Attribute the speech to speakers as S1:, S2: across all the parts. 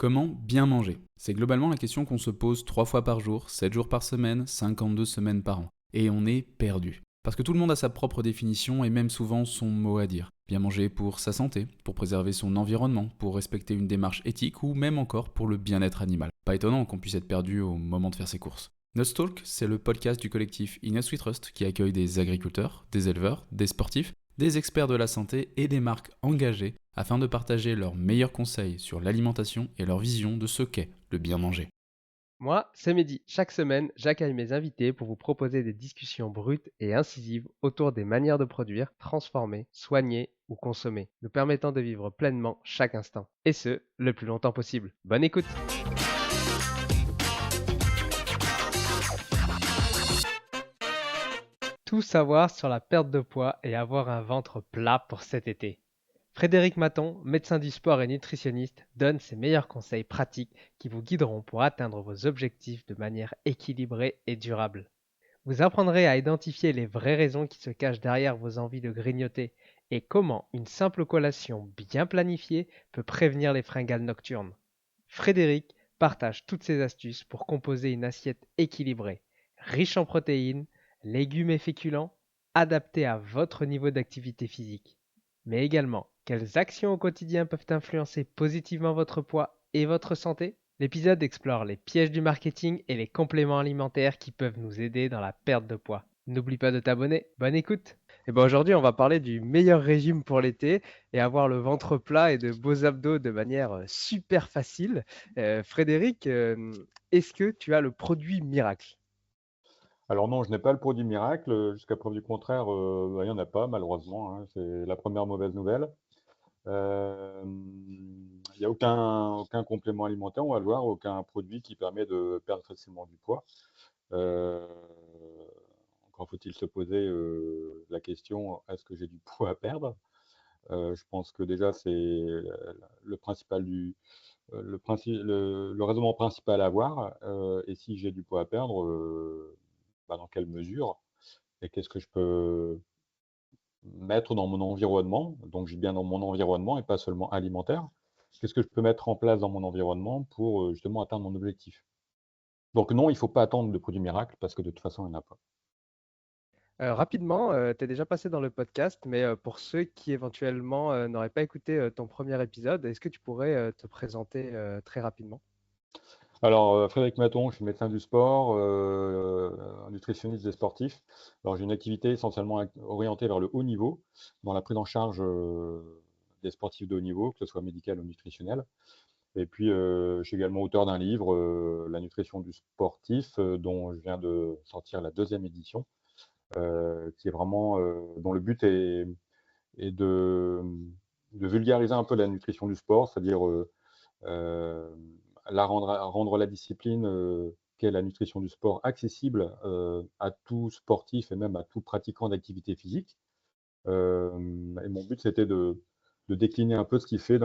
S1: Comment bien manger? C'est globalement la question qu'on se pose 3 fois par jour, 7 jours par semaine, 52 semaines par an. Et on est perdu. Parce que tout le monde a sa propre définition et même souvent son mot à dire. Bien manger pour sa santé, pour préserver son environnement, pour respecter une démarche éthique ou même encore pour le bien-être animal. Pas étonnant qu'on puisse être perdu au moment de faire ses courses. Nutstalk, c'est le podcast du collectif Inus We Trust qui accueille des agriculteurs, des éleveurs, des sportifs, des experts de la santé et des marques engagées afin de partager leurs meilleurs conseils sur l'alimentation et leur vision de ce qu'est le bien manger.
S2: Moi, c'est Mehdi. Chaque semaine, j'accueille mes invités pour vous proposer des discussions brutes et incisives autour des manières de produire, transformer, soigner ou consommer, nous permettant de vivre pleinement chaque instant. Et ce, le plus longtemps possible. Bonne écoute! Tout savoir sur la perte de poids et avoir un ventre plat pour cet été. Frédéric Maton, médecin du sport et nutritionniste, donne ses meilleurs conseils pratiques qui vous guideront pour atteindre vos objectifs de manière équilibrée et durable. Vous apprendrez à identifier les vraies raisons qui se cachent derrière vos envies de grignoter et comment une simple collation bien planifiée peut prévenir les fringales nocturnes. Frédéric partage toutes ses astuces pour composer une assiette équilibrée, riche en protéines, légumes et féculents, adaptée à votre niveau d'activité physique. Mais également, quelles actions au quotidien peuvent influencer positivement votre poids et votre santé? L'épisode explore les pièges du marketing et les compléments alimentaires qui peuvent nous aider dans la perte de poids. N'oublie pas de t'abonner. Bonne écoute. Et ben aujourd'hui, on va parler du meilleur régime pour l'été et avoir le ventre plat et de beaux abdos de manière super facile. Frédéric, est-ce que tu as le produit miracle?
S3: Alors non, je n'ai pas le produit miracle, jusqu'à preuve du contraire, il y en a pas malheureusement, hein, c'est la première mauvaise nouvelle. Il y a aucun complément alimentaire, on va le voir, aucun produit qui permet de perdre facilement du poids. Heu, Encore faut-il se poser, la question: «Est-ce que j'ai du poids à perdre?» Je pense que déjà c'est, le principal du le raisonnement principal à avoir, et si j'ai du poids à perdre, dans quelle mesure? Et qu'est-ce que je peux mettre dans mon environnement? Donc je dis bien dans mon environnement et pas seulement alimentaire. Qu'est-ce que je peux mettre en place dans mon environnement pour, justement atteindre mon objectif? Donc non, il ne faut pas attendre de produit miracle parce que de toute façon, il n'y en a pas.
S2: Rapidement, tu es déjà passé dans le podcast, mais pour ceux qui éventuellement n'auraient pas écouté ton premier épisode, est-ce que tu pourrais te présenter très rapidement?
S3: Alors, Frédéric Maton, je suis médecin du sport, nutritionniste des sportifs. Alors j'ai une activité essentiellement orientée vers le haut niveau, dans la prise en charge, des sportifs de haut niveau, que ce soit médical ou nutritionnel. Et puis, je suis également auteur d'un livre, La nutrition du sportif, dont je viens de sortir la deuxième édition, qui est vraiment, dont le but est de vulgariser un peu la nutrition du sport, c'est-à-dire, rendre la discipline, qu'est la nutrition du sport accessible, à tout sportif et même à tout pratiquant d'activité physique. Et mon but, c'était de décliner un peu ce qui se fait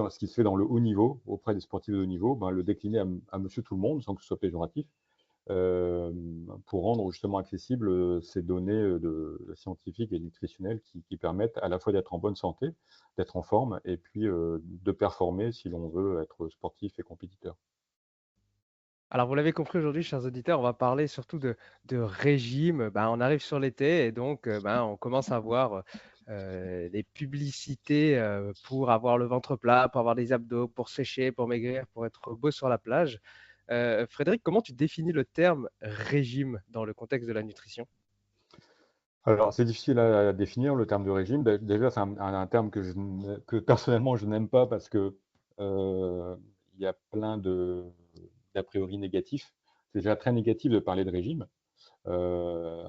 S3: dans le haut niveau, auprès des sportifs de haut niveau, le décliner à monsieur tout le monde, sans que ce soit péjoratif, pour rendre justement accessibles, ces données, scientifiques et nutritionnelles qui permettent à la fois d'être en bonne santé, d'être en forme et puis, de performer si l'on veut être sportif et compétiteur.
S2: Alors, vous l'avez compris aujourd'hui, chers auditeurs, on va parler surtout de régime. Ben, on arrive sur l'été et donc ben, on commence à voir des publicités pour avoir le ventre plat, pour avoir des abdos, pour sécher, pour maigrir, pour être beau sur la plage. Frédéric, comment tu définis le terme régime dans le contexte de la nutrition?
S3: Alors, c'est difficile à définir le terme de régime. Déjà, c'est un terme que personnellement je n'aime pas parce que, il y a plein d'a priori négatifs. C'est déjà très négatif de parler de régime. Heu,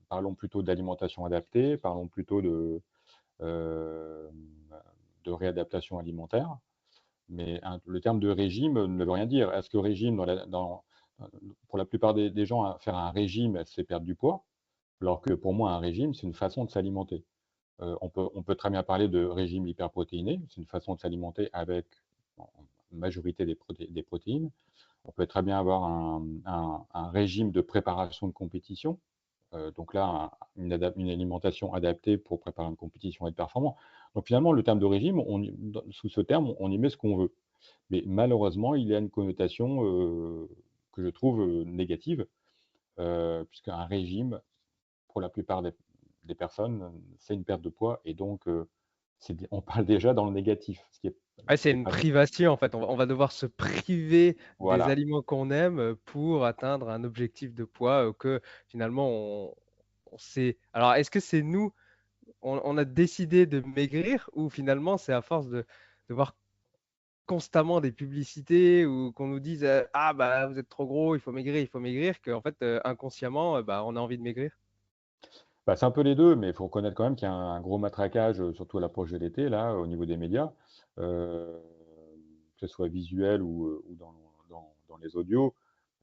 S3: Parlons plutôt d'alimentation adaptée, parlons plutôt hem, de réadaptation alimentaire. Mais le terme de régime ne veut rien dire. Est-ce que régime pour la plupart des gens, faire un régime, c'est perdre du poids? Alors que pour moi, un régime, c'est une façon de s'alimenter. On peut très bien parler de régime hyperprotéiné, c'est une façon de s'alimenter avec en majorité des protéines. On peut très bien avoir un régime de préparation de compétition, donc là, une alimentation adaptée pour préparer une compétition et être performant. Donc finalement, le terme de régime, sous ce terme, on y met ce qu'on veut. Mais malheureusement, il a une connotation, que je trouve, négative, puisqu'un régime, pour la plupart des personnes, c'est une perte de poids et donc on parle déjà dans le négatif,
S2: Ouais,
S3: ce
S2: c'est
S3: qui est
S2: une
S3: pas
S2: privation en fait. On va devoir se priver des
S3: voilà.
S2: aliments qu'on aime pour atteindre un objectif de poids que finalement on sait. Alors, est-ce que c'est nous, on a décidé de maigrir ou finalement c'est à force de voir constamment des publicités ou qu'on nous dise ah bah vous êtes trop gros, il faut maigrir, qu'en fait inconsciemment bah, on a envie de maigrir?
S3: Bah, c'est un peu les 2, mais il faut reconnaître quand même qu'il y a un gros matraquage, surtout à l'approche de l'été là, au niveau des médias, heu, que ce soit visuel ou dans les audios.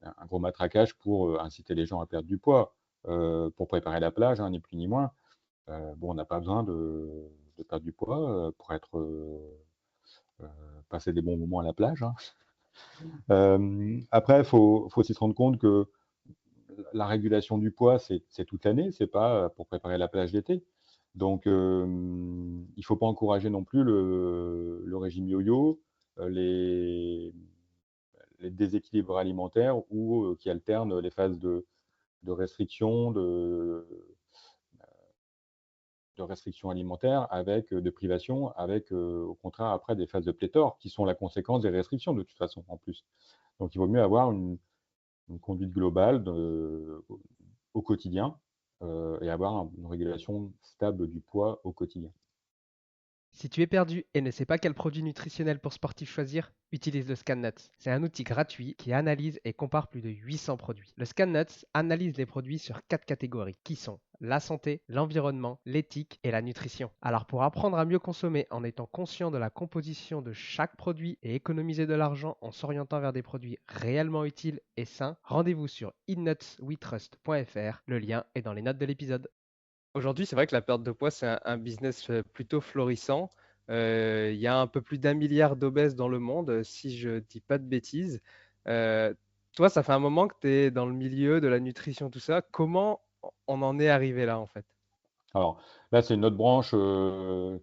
S3: Un gros matraquage pour, inciter les gens à perdre du poids, pour préparer la plage, hein, ni plus ni moins. Bon, on n'a pas besoin de perdre du poids, pour être, heu, passer des bons moments à la plage, hein. Après, faut aussi se rendre compte que la régulation du poids, c'est toute l'année, c'est pas, pour préparer la plage d'été. Donc, il faut pas encourager non plus le régime yo-yo, les déséquilibres alimentaires ou, qui alternent les phases de restriction, de restriction alimentaire avec, de privation, avec, au contraire après des phases de pléthore qui sont la conséquence des restrictions de toute façon, en plus. Donc il vaut mieux avoir une conduite globale au quotidien, et avoir une régulation stable du poids au quotidien.
S2: Si tu es perdu et ne sais pas quel produit nutritionnel pour sportif choisir, utilise le ScanNuts. C'est un outil gratuit qui analyse et compare plus de 800 produits. Le ScanNuts analyse les produits sur 4 catégories qui sont la santé, l'environnement, l'éthique et la nutrition. Alors pour apprendre à mieux consommer en étant conscient de la composition de chaque produit et économiser de l'argent en s'orientant vers des produits réellement utiles et sains, rendez-vous sur eatnutswetrust.fr. Le lien est dans les notes de l'épisode. Aujourd'hui, c'est vrai que la perte de poids, c'est un business plutôt florissant. Il y a un peu plus d'un milliard d'obèses dans le monde, si je dis pas de bêtises. Euh, Toi, ça fait un moment que tu es dans le milieu de la nutrition, tout ça. Comment on en est arrivé là, en fait?
S3: Alors là, c'est une autre branche,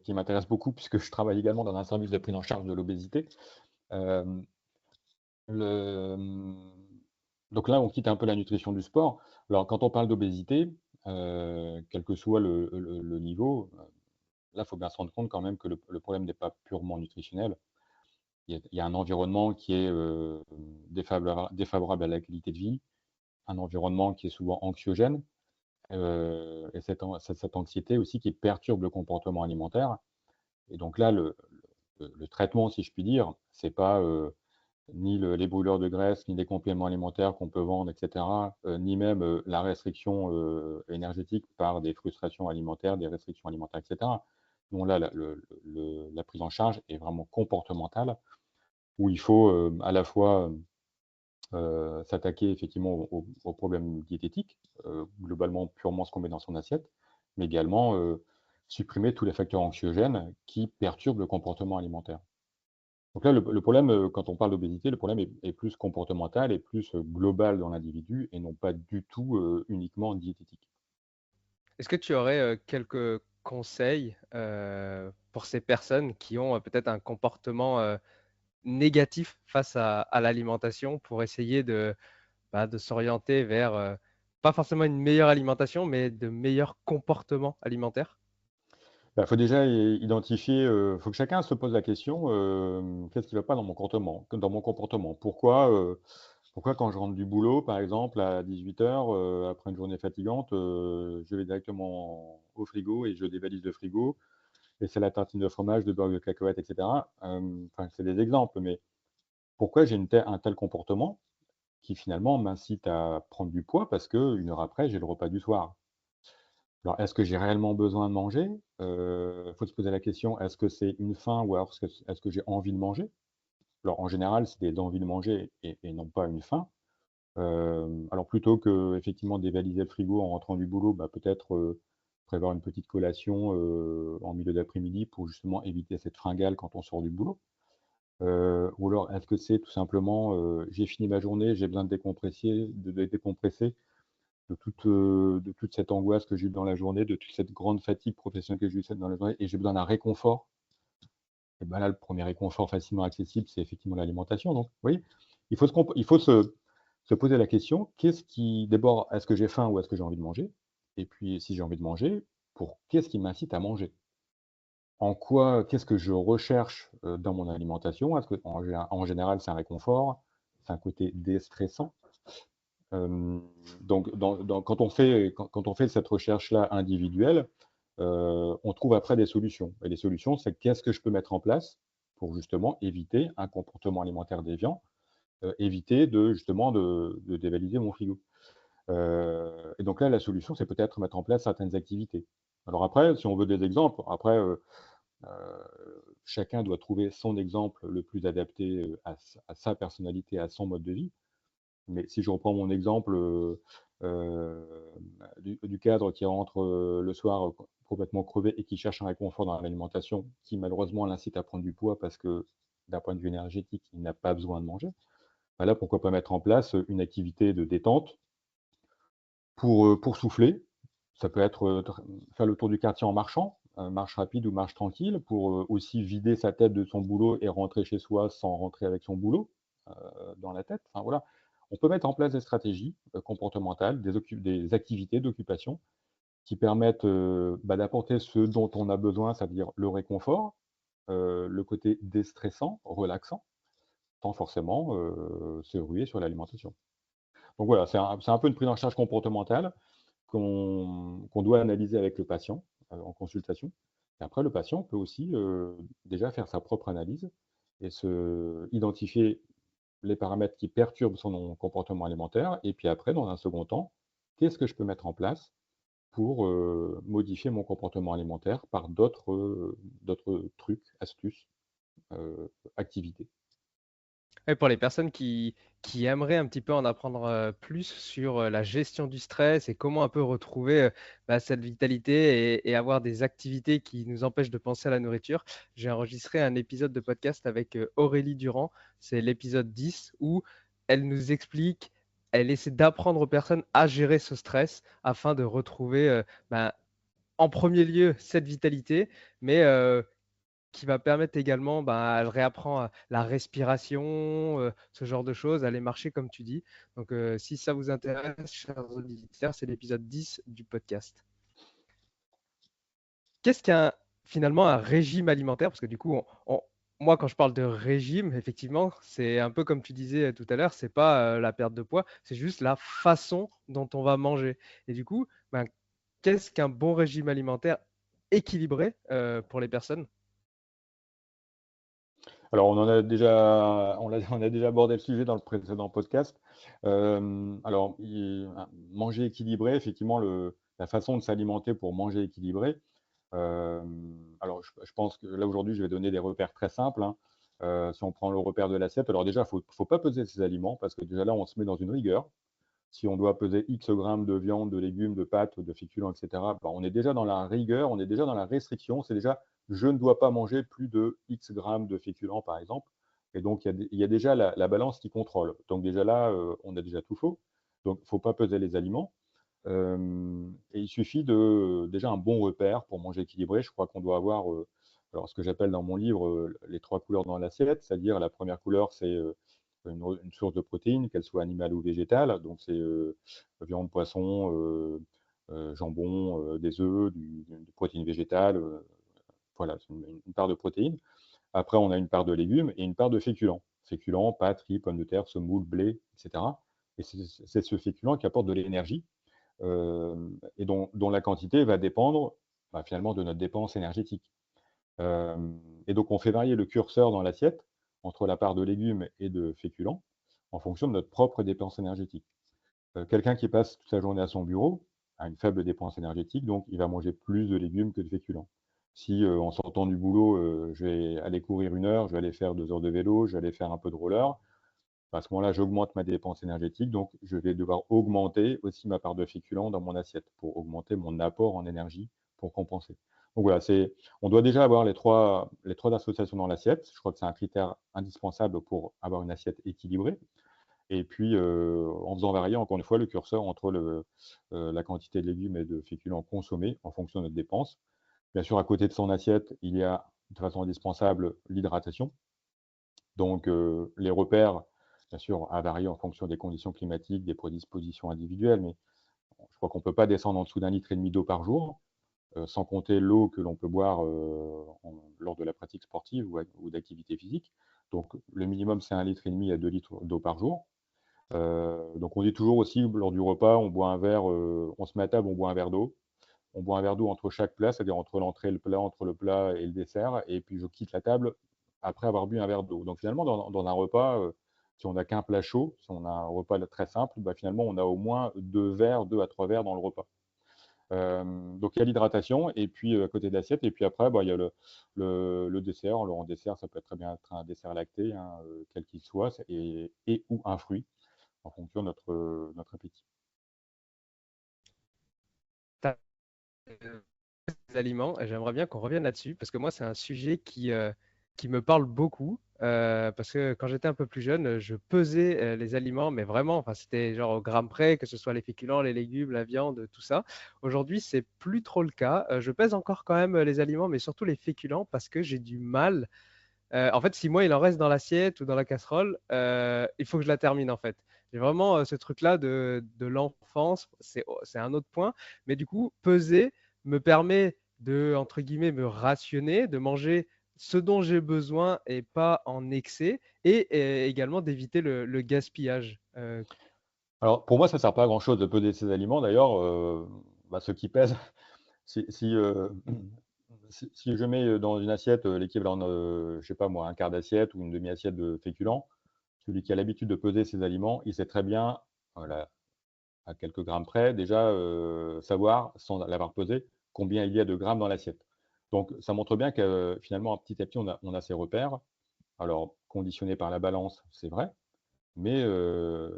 S3: qui m'intéresse beaucoup puisque je travaille également dans un service de prise en charge de l'obésité. Hem, le, donc là, on quitte un peu la nutrition du sport. Alors quand on parle d'obésité, quel que soit le niveau, là, il faut bien se rendre compte quand même que le problème n'est pas purement nutritionnel. Il y a un environnement qui est, défavorable à la qualité de vie, un environnement qui est souvent anxiogène, et cette anxiété aussi qui perturbe le comportement alimentaire. Et donc là, le traitement, si je puis dire, c'est pas, ni les brûleurs de graisse, ni les compléments alimentaires qu'on peut vendre et cetera, ni même, la restriction, énergétique par des frustrations alimentaires, des restrictions alimentaires et cetera. Non, là, la prise en charge est vraiment comportementale, où il faut, à la fois, s'attaquer effectivement aux problèmes diététiques, globalement purement ce qu'on met dans son assiette, mais également, supprimer tous les facteurs anxiogènes qui perturbent le comportement alimentaire. Donc là, le problème, quand on parle d'obésité, le problème est plus comportemental et plus, global dans l'individu et non pas du tout, uniquement diététique.
S2: Est-ce que tu aurais quelques conseils pour ces personnes qui ont peut-être un comportement négatif face à l'alimentation pour essayer de s'orienter vers, pas forcément une meilleure alimentation, mais de meilleurs comportements alimentaires?
S3: Bah, faut déjà identifier, faut que chacun se pose la question, qu'est-ce qui ne va pas dans mon comportement? Pourquoi quand je rentre du boulot, par exemple, à 18:00, après une journée fatigante, je vais directement au frigo et je dévalise le frigo et c'est la tartine de fromage, de beurre de cacahuètes et cetera. Enfin, c'est des exemples, mais pourquoi j'ai un tel comportement qui finalement m'incite à prendre du poids parce qu'une heure après, j'ai le repas du soir. Alors, est-ce que j'ai réellement besoin de manger? Faut se poser la question, est-ce que c'est une faim ou alors est-ce que j'ai envie de manger? Alors, en général, c'est des envies de manger et non pas une faim. Alors plutôt qu'effectivement dévaliser le frigo en rentrant du boulot, bah, peut-être, prévoir une petite collation, en milieu d'après-midi pour justement éviter cette fringale quand on sort du boulot. Ou alors est-ce que c'est tout simplement, j'ai fini ma journée, j'ai besoin de décompresser de toute cette angoisse que j'ai eue dans la journée, de toute cette grande fatigue professionnelle que j'ai eue dans la journée et j'ai besoin d'un réconfort. Et ben là, le premier réconfort facilement accessible, c'est effectivement l'alimentation. Donc, oui, il faut se poser la question, qu'est-ce qui d'abord, est-ce que j'ai faim ou est-ce que j'ai envie de manger? Et puis, si j'ai envie de manger, qu'est-ce qui m'incite à manger? Qu'est-ce que je recherche, dans mon alimentation? Est-ce que en général, c'est un réconfort, c'est un côté déstressant. Hem, donc quand on fait cette recherche-là individuelle, on trouve après des solutions et les solutions, c'est qu'est-ce que je peux mettre en place pour justement éviter un comportement alimentaire déviant, éviter de justement de dévaliser mon frigo. Et donc là, la solution, c'est peut-être mettre en place certaines activités. Alors après, si on veut des exemples, après, chacun doit trouver son exemple le plus adapté, à sa personnalité, à son mode de vie. Mais si je reprends mon exemple, du cadre qui rentre, le soir, complètement crevé et qui cherche un réconfort dans l'alimentation, qui malheureusement l'incite à prendre du poids parce que, d'un point de vue énergétique, il n'a pas besoin de manger. Bah là, pourquoi pas mettre en place, une activité de détente pour souffler. Ça peut être, faire le tour du quartier en marchant, marche rapide ou marche tranquille pour, aussi vider sa tête de son boulot et rentrer chez soi sans rentrer avec son boulot, heu, dans la tête. Enfin voilà, on peut mettre en place des stratégies, comportementales, des activités d'occupation qui permettent, d'apporter ce dont on a besoin, c'est-à-dire le réconfort, le côté déstressant, relaxant, sans forcément, se ruer sur l'alimentation. Donc voilà, c'est un peu une prise en charge comportementale qu'on doit analyser avec le patient, en consultation. Et après le patient peut aussi, déjà faire sa propre analyse et identifier les paramètres qui perturbent son comportement alimentaire et puis après, dans un second temps, qu'est-ce que je peux mettre en place pour, modifier mon comportement alimentaire par d'autres trucs, astuces, activités.
S2: Ouais, pour les personnes qui aimeraient un petit peu en apprendre, plus sur, la gestion du stress et comment un peu retrouver, cette vitalité et avoir des activités qui nous empêchent de penser à la nourriture, j'ai enregistré un épisode de podcast avec, Aurélie Durand. C'est l'épisode 10 où elle nous explique, elle essaie d'apprendre aux personnes à gérer ce stress afin de retrouver, en premier lieu cette vitalité, mais qui va permettre également, elle réapprend, la respiration, ce genre de choses, aller marcher comme tu dis. Donc, si ça vous intéresse, chers auditeurs, c'est l'épisode 10 du podcast. Qu'est-ce qu'un finalement un régime alimentaire? Parce que du coup, moi, quand je parle de régime, effectivement, c'est un peu comme tu disais, tout à l'heure, c'est pas, la perte de poids, c'est juste la façon dont on va manger. Et du coup, qu'est-ce qu'un bon régime alimentaire équilibré, pour les personnes?
S3: Alors on a déjà abordé le sujet dans le précédent podcast. Alors manger équilibré, effectivement la façon de s'alimenter pour manger équilibré, alors je pense que là aujourd'hui je vais donner des repères très simples, hein. Si on prend le repère de l'assiette, alors déjà faut pas peser ses aliments parce que déjà là on se met dans une rigueur. Si on doit peser X grammes de viande, de légumes, de pâtes, de féculents et cetera, on est déjà dans la rigueur, on est déjà dans la restriction. C'est déjà: «Je ne dois pas manger plus de X grammes de féculents», par exemple. Et donc il y a déjà la balance qui contrôle. Donc déjà là, on a déjà tout faux. Donc il ne faut pas peser les aliments. Et il suffit déjà un bon repère pour manger équilibré. Je crois qu'on doit avoir, alors ce que j'appelle dans mon livre, les 3 couleurs dans l'assiette, c'est-à-dire la première couleur, c'est, une source de protéines, qu'elle soit animale ou végétale. Donc c'est, viande, poisson, jambon, des œufs, des protéines végétales, voilà, c'est une part de protéines. Après, on a une part de légumes et une part de féculents. Féculents, pâtes, riz, pommes de terre, semoule, blé, et cetera. Et c'est ce féculent qui apporte de l'énergie, et dont la quantité va dépendre, finalement de notre dépense énergétique. Et donc on fait varier le curseur dans l'assiette entre la part de légumes et de féculents en fonction de notre propre dépense énergétique. Quelqu'un qui passe toute sa journée à son bureau a une faible dépense énergétique, donc il va manger plus de légumes que de féculents. Si, en sortant du boulot, je vais aller courir 1 heure, je vais aller faire 2 heures de vélo, je vais aller faire un peu de roller, à ce moment-là, j'augmente ma dépense énergétique, donc je vais devoir augmenter aussi ma part de féculents dans mon assiette pour augmenter mon apport en énergie pour compenser. Donc voilà, on doit déjà avoir les trois associations dans l'assiette. Je crois que c'est un critère indispensable pour avoir une assiette équilibrée. Et puis, en faisant varier encore une fois le curseur entre la quantité de légumes et de féculents consommés en fonction de notre dépense. Bien sûr, à côté de son assiette, il y a de façon indispensable l'hydratation. Donc, les repères, bien sûr, à varier en fonction des conditions climatiques, des prédispositions individuelles, mais je crois qu'on ne peut pas descendre en dessous d'un litre et demi d'eau par jour, sans compter l'eau que l'on peut boire lors de la pratique sportive ou d'activité physique. Donc, le minimum, c'est 1,5 litre à 2 litres d'eau par jour. Donc, on dit toujours aussi, lors du repas, on boit un verre, on se met à table, on boit un verre d'eau. On boit un verre d'eau entre chaque plat, c'est-à-dire entre l'entrée et le plat, entre le plat et le dessert, et puis je quitte la table après avoir bu un verre d'eau. Donc finalement, dans un repas, si on n'a qu'un plat chaud, si on a un repas très simple, bah, finalement, on a au moins 2 verres, 2 à 3 verres dans le repas. Donc il y a l'hydratation et puis à côté de l'assiette et puis après, bah, il y a le dessert. Alors en dessert, ça peut être très bien être un dessert lacté, hein, quel qu'il soit et ou un fruit en fonction de notre appétit.
S2: Des aliments et j'aimerais bien qu'on revienne là-dessus parce que moi, c'est un sujet qui me parle beaucoup. Parce que quand j'étais un peu plus jeune, je pesais les aliments, mais vraiment, enfin, c'était genre au gramme près, que ce soit les féculents, les légumes, la viande, tout ça. Aujourd'hui, c'est plus trop le cas. Je pèse encore quand même les aliments, mais surtout les féculents parce que j'ai du mal. En fait, si moi, il en reste dans l'assiette ou dans la casserole, il faut que je la termine, en fait. J'ai vraiment ce truc-là de l'enfance, c'est un autre point. Mais du coup, peser me permet de, entre guillemets, me rationner, de manger ce dont j'ai besoin et pas en excès, et également d'éviter le gaspillage.
S3: Alors pour moi, ça ne sert pas à grand-chose de peser ces aliments. D'ailleurs, bah, ceux qui pèsent, si, si je mets, dans une assiette, l'équivalent de, je sais pas moi, un quart d'assiette ou une demi-assiette de féculents, celui qui a l'habitude de peser ses aliments, il sait très bien, voilà, à quelques grammes près, déjà, savoir, sans l'avoir pesé, combien il y a de grammes dans l'assiette. Donc ça montre bien que, finalement, petit à petit, on a ses repères. Alors conditionnés par la balance, c'est vrai, mais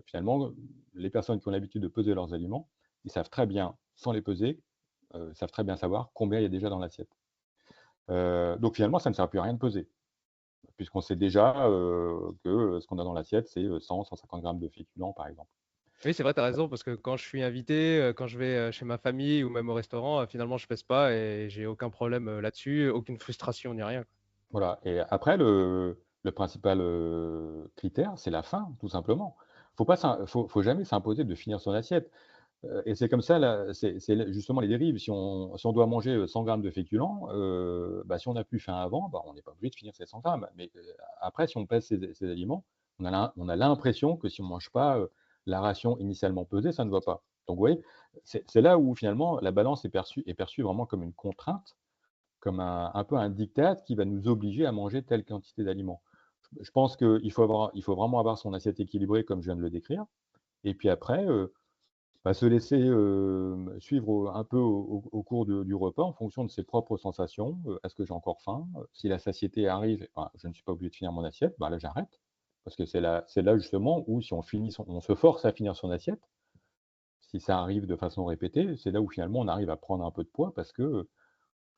S3: finalement, les personnes qui ont l'habitude de peser leurs aliments, ils savent très bien, sans les peser, savent très bien savoir combien il y a déjà dans l'assiette. Donc finalement, ça ne sert plus à rien de peser, puisqu'on sait déjà, que ce qu'on a dans l'assiette, c'est 100-150 grammes de féculents, par exemple.
S2: Oui, c'est vrai, tu as raison, parce que quand je suis invité, quand je vais chez ma famille ou même au restaurant, finalement, je pèse pas et j'ai aucun problème là-dessus, aucune frustration ni rien.
S3: Voilà, et après le principal, critère, c'est la faim, tout simplement. Faut jamais s'imposer de finir son assiette. Et c'est comme ça là, c'est là justement les dérives. Si on doit manger, 100 grammes de féculents, bah, si on n'a plus faim avant, bah, on n'est pas obligé de finir ces 100 grammes. Mais, après si on pèse ces aliments, on a l'impression que si on ne mange pas, la ration initialement pesée, ça ne va pas. Donc vous voyez, c'est là où finalement la balance est perçue vraiment comme une contrainte, comme un peu un diktat qui va nous obliger à manger telle quantité d'aliments. Je pense qu'il faut vraiment avoir son assiette équilibrée comme je viens de le décrire et puis après, bah, se laisser, suivre un peu au cours du repas en fonction de ses propres sensations. Est-ce que j'ai encore faim? Si la satiété arrive, ben, je ne suis pas obligé de finir mon assiette, bah, là j'arrête. Parce que c'est là justement où si on se force à finir son assiette, si ça arrive de façon répétée, c'est là où finalement on arrive à prendre un peu de poids parce que,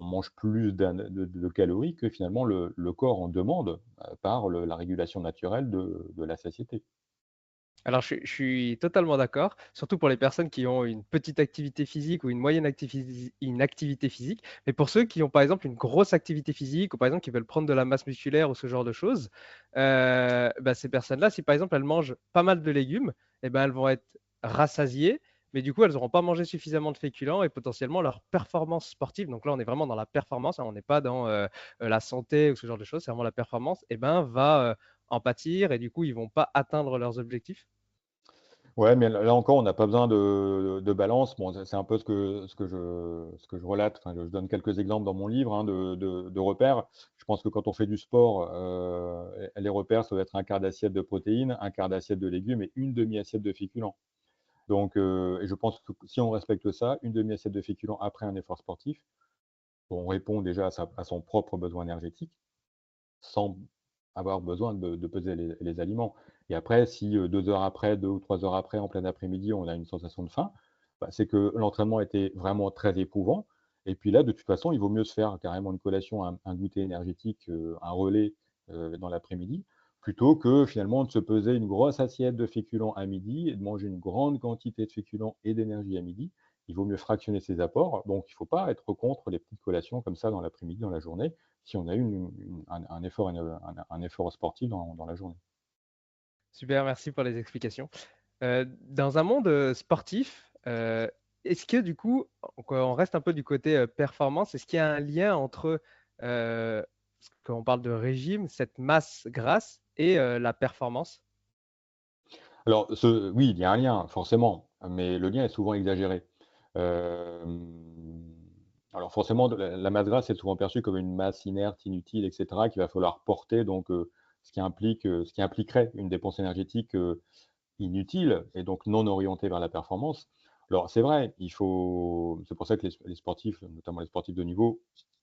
S3: on mange plus de calories que finalement le corps en demande, par la régulation naturelle de la satiété.
S2: Alors, je suis totalement d'accord, surtout pour les personnes qui ont une petite activité physique ou une moyenne une activité physique. Mais pour ceux qui ont, par exemple, une grosse activité physique ou, par exemple, qui veulent prendre de la masse musculaire ou ce genre de choses, bah, ces personnes-là, si, par exemple, elles mangent pas mal de légumes, eh ben, elles vont être rassasiées, mais du coup, elles n'auront pas mangé suffisamment de féculents et potentiellement leur performance sportive. Donc là, on est vraiment dans la performance, hein, on n'est pas dans la santé ou ce genre de choses, c'est vraiment la performance, eh ben, va en pâtir et du coup, ils vont pas atteindre leurs objectifs.
S3: Ouais, mais là encore, on n'a pas besoin de balance. Bon, c'est un peu ce que je relate. Enfin, je donne quelques exemples dans mon livre, hein, de repères. Je pense que quand on fait du sport, les repères, ça doit être un quart d'assiette de protéines, un quart d'assiette de légumes et une demi-assiette de féculents. Donc, et je pense que si on respecte ça, une demi-assiette de féculents après un effort sportif, on répond déjà à son propre besoin énergétique sans avoir besoin de peser les aliments. Et après, si, 2 heures après, 2 ou 3 heures après, en plein après-midi, on a une sensation de faim, bah, c'est que l'entraînement était vraiment très éprouvant et puis là, de toute façon, il vaut mieux se faire carrément une collation, un goûter énergétique, un relais, dans l'après-midi, plutôt que finalement de se peser une grosse assiette de féculents à midi et de manger une grande quantité de féculents et d'énergie à midi il vaut mieux fractionner ses apports. Donc, il ne faut pas être contre les petites collations comme ça dans l'après-midi, dans la journée, si on a eu un effort, un effort sportif dans la journée.
S2: Super, merci pour les explications. Dans un monde sportif, est-ce que du coup, on reste un peu du côté performance, est-ce qu'il y a un lien entre, quand on parle de régime, cette masse grasse et la performance?
S3: Alors, oui, il y a un lien, forcément, mais le lien est souvent exagéré. Hem, alors forcément, la masse grasse est souvent perçue comme une masse inerte, inutile, et cetera, qu'il va falloir porter, donc ce qui impliquerait une dépense énergétique, inutile et donc non orientée vers la performance. Alors c'est vrai, c'est pour ça que les sportifs, notamment les sportifs de haut niveau,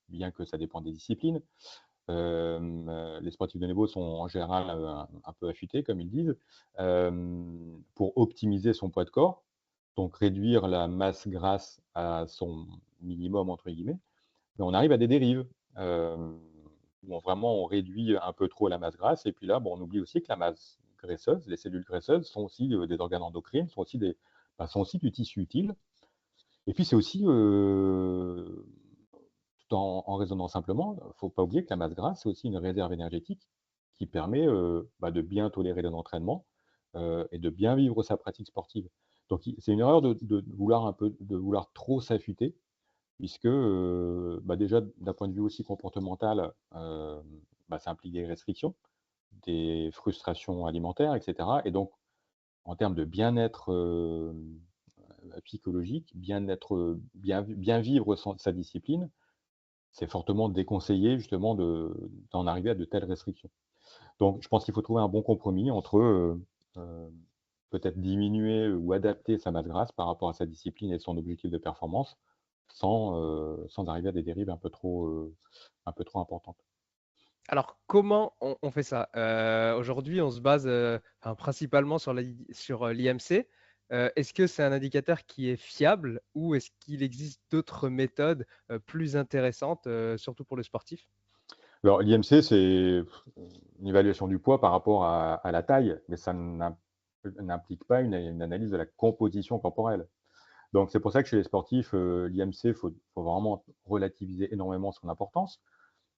S3: bien que ça dépend des disciplines, les sportifs de niveau sont en général, un peu affûtés comme ils disent, pour optimiser son poids de corps, donc réduire la masse grasse à son «minimum» entre guillemets, mais on arrive à des dérives, où vraiment on réduit un peu trop la masse grasse et puis là, bon, on oublie aussi que la masse graisseuse, les cellules graisseuses sont aussi, des organes endocrines, sont aussi du tissu utile et puis c'est aussi, tout en raisonnant simplement, il ne faut pas oublier que la masse grasse, c'est aussi une réserve énergétique qui permet, de bien tolérer les entraînements, et de bien vivre sa pratique sportive. Donc c'est une erreur de vouloir trop s'affûter puisque, déjà d'un point de vue aussi comportemental, ça implique des restrictions, des frustrations alimentaires et cetera et donc en termes de bien-être, psychologique, bien-être, bien vivre sa discipline, c'est fortement déconseillé justement d'en arriver à de telles restrictions. Donc je pense qu'il faut trouver un bon compromis entre, heu, peut-être diminuer ou adapter sa masse grasse par rapport à sa discipline et son objectif de performance, sans arriver à des dérives un peu trop importantes.
S2: Alors, comment on fait ça? Aujourd'hui, on se base, enfin, principalement sur l'IMC. Est-ce que c'est un indicateur qui est fiable ou est-ce qu'il existe d'autres méthodes, plus intéressantes, surtout pour le sportif?
S3: Alors l'IMC, c'est une évaluation du poids par rapport à la taille, mais ça n'implique pas une analyse de la composition corporelle. Donc c'est pour ça que chez les sportifs, l'IMC, faut vraiment relativiser énormément son importance.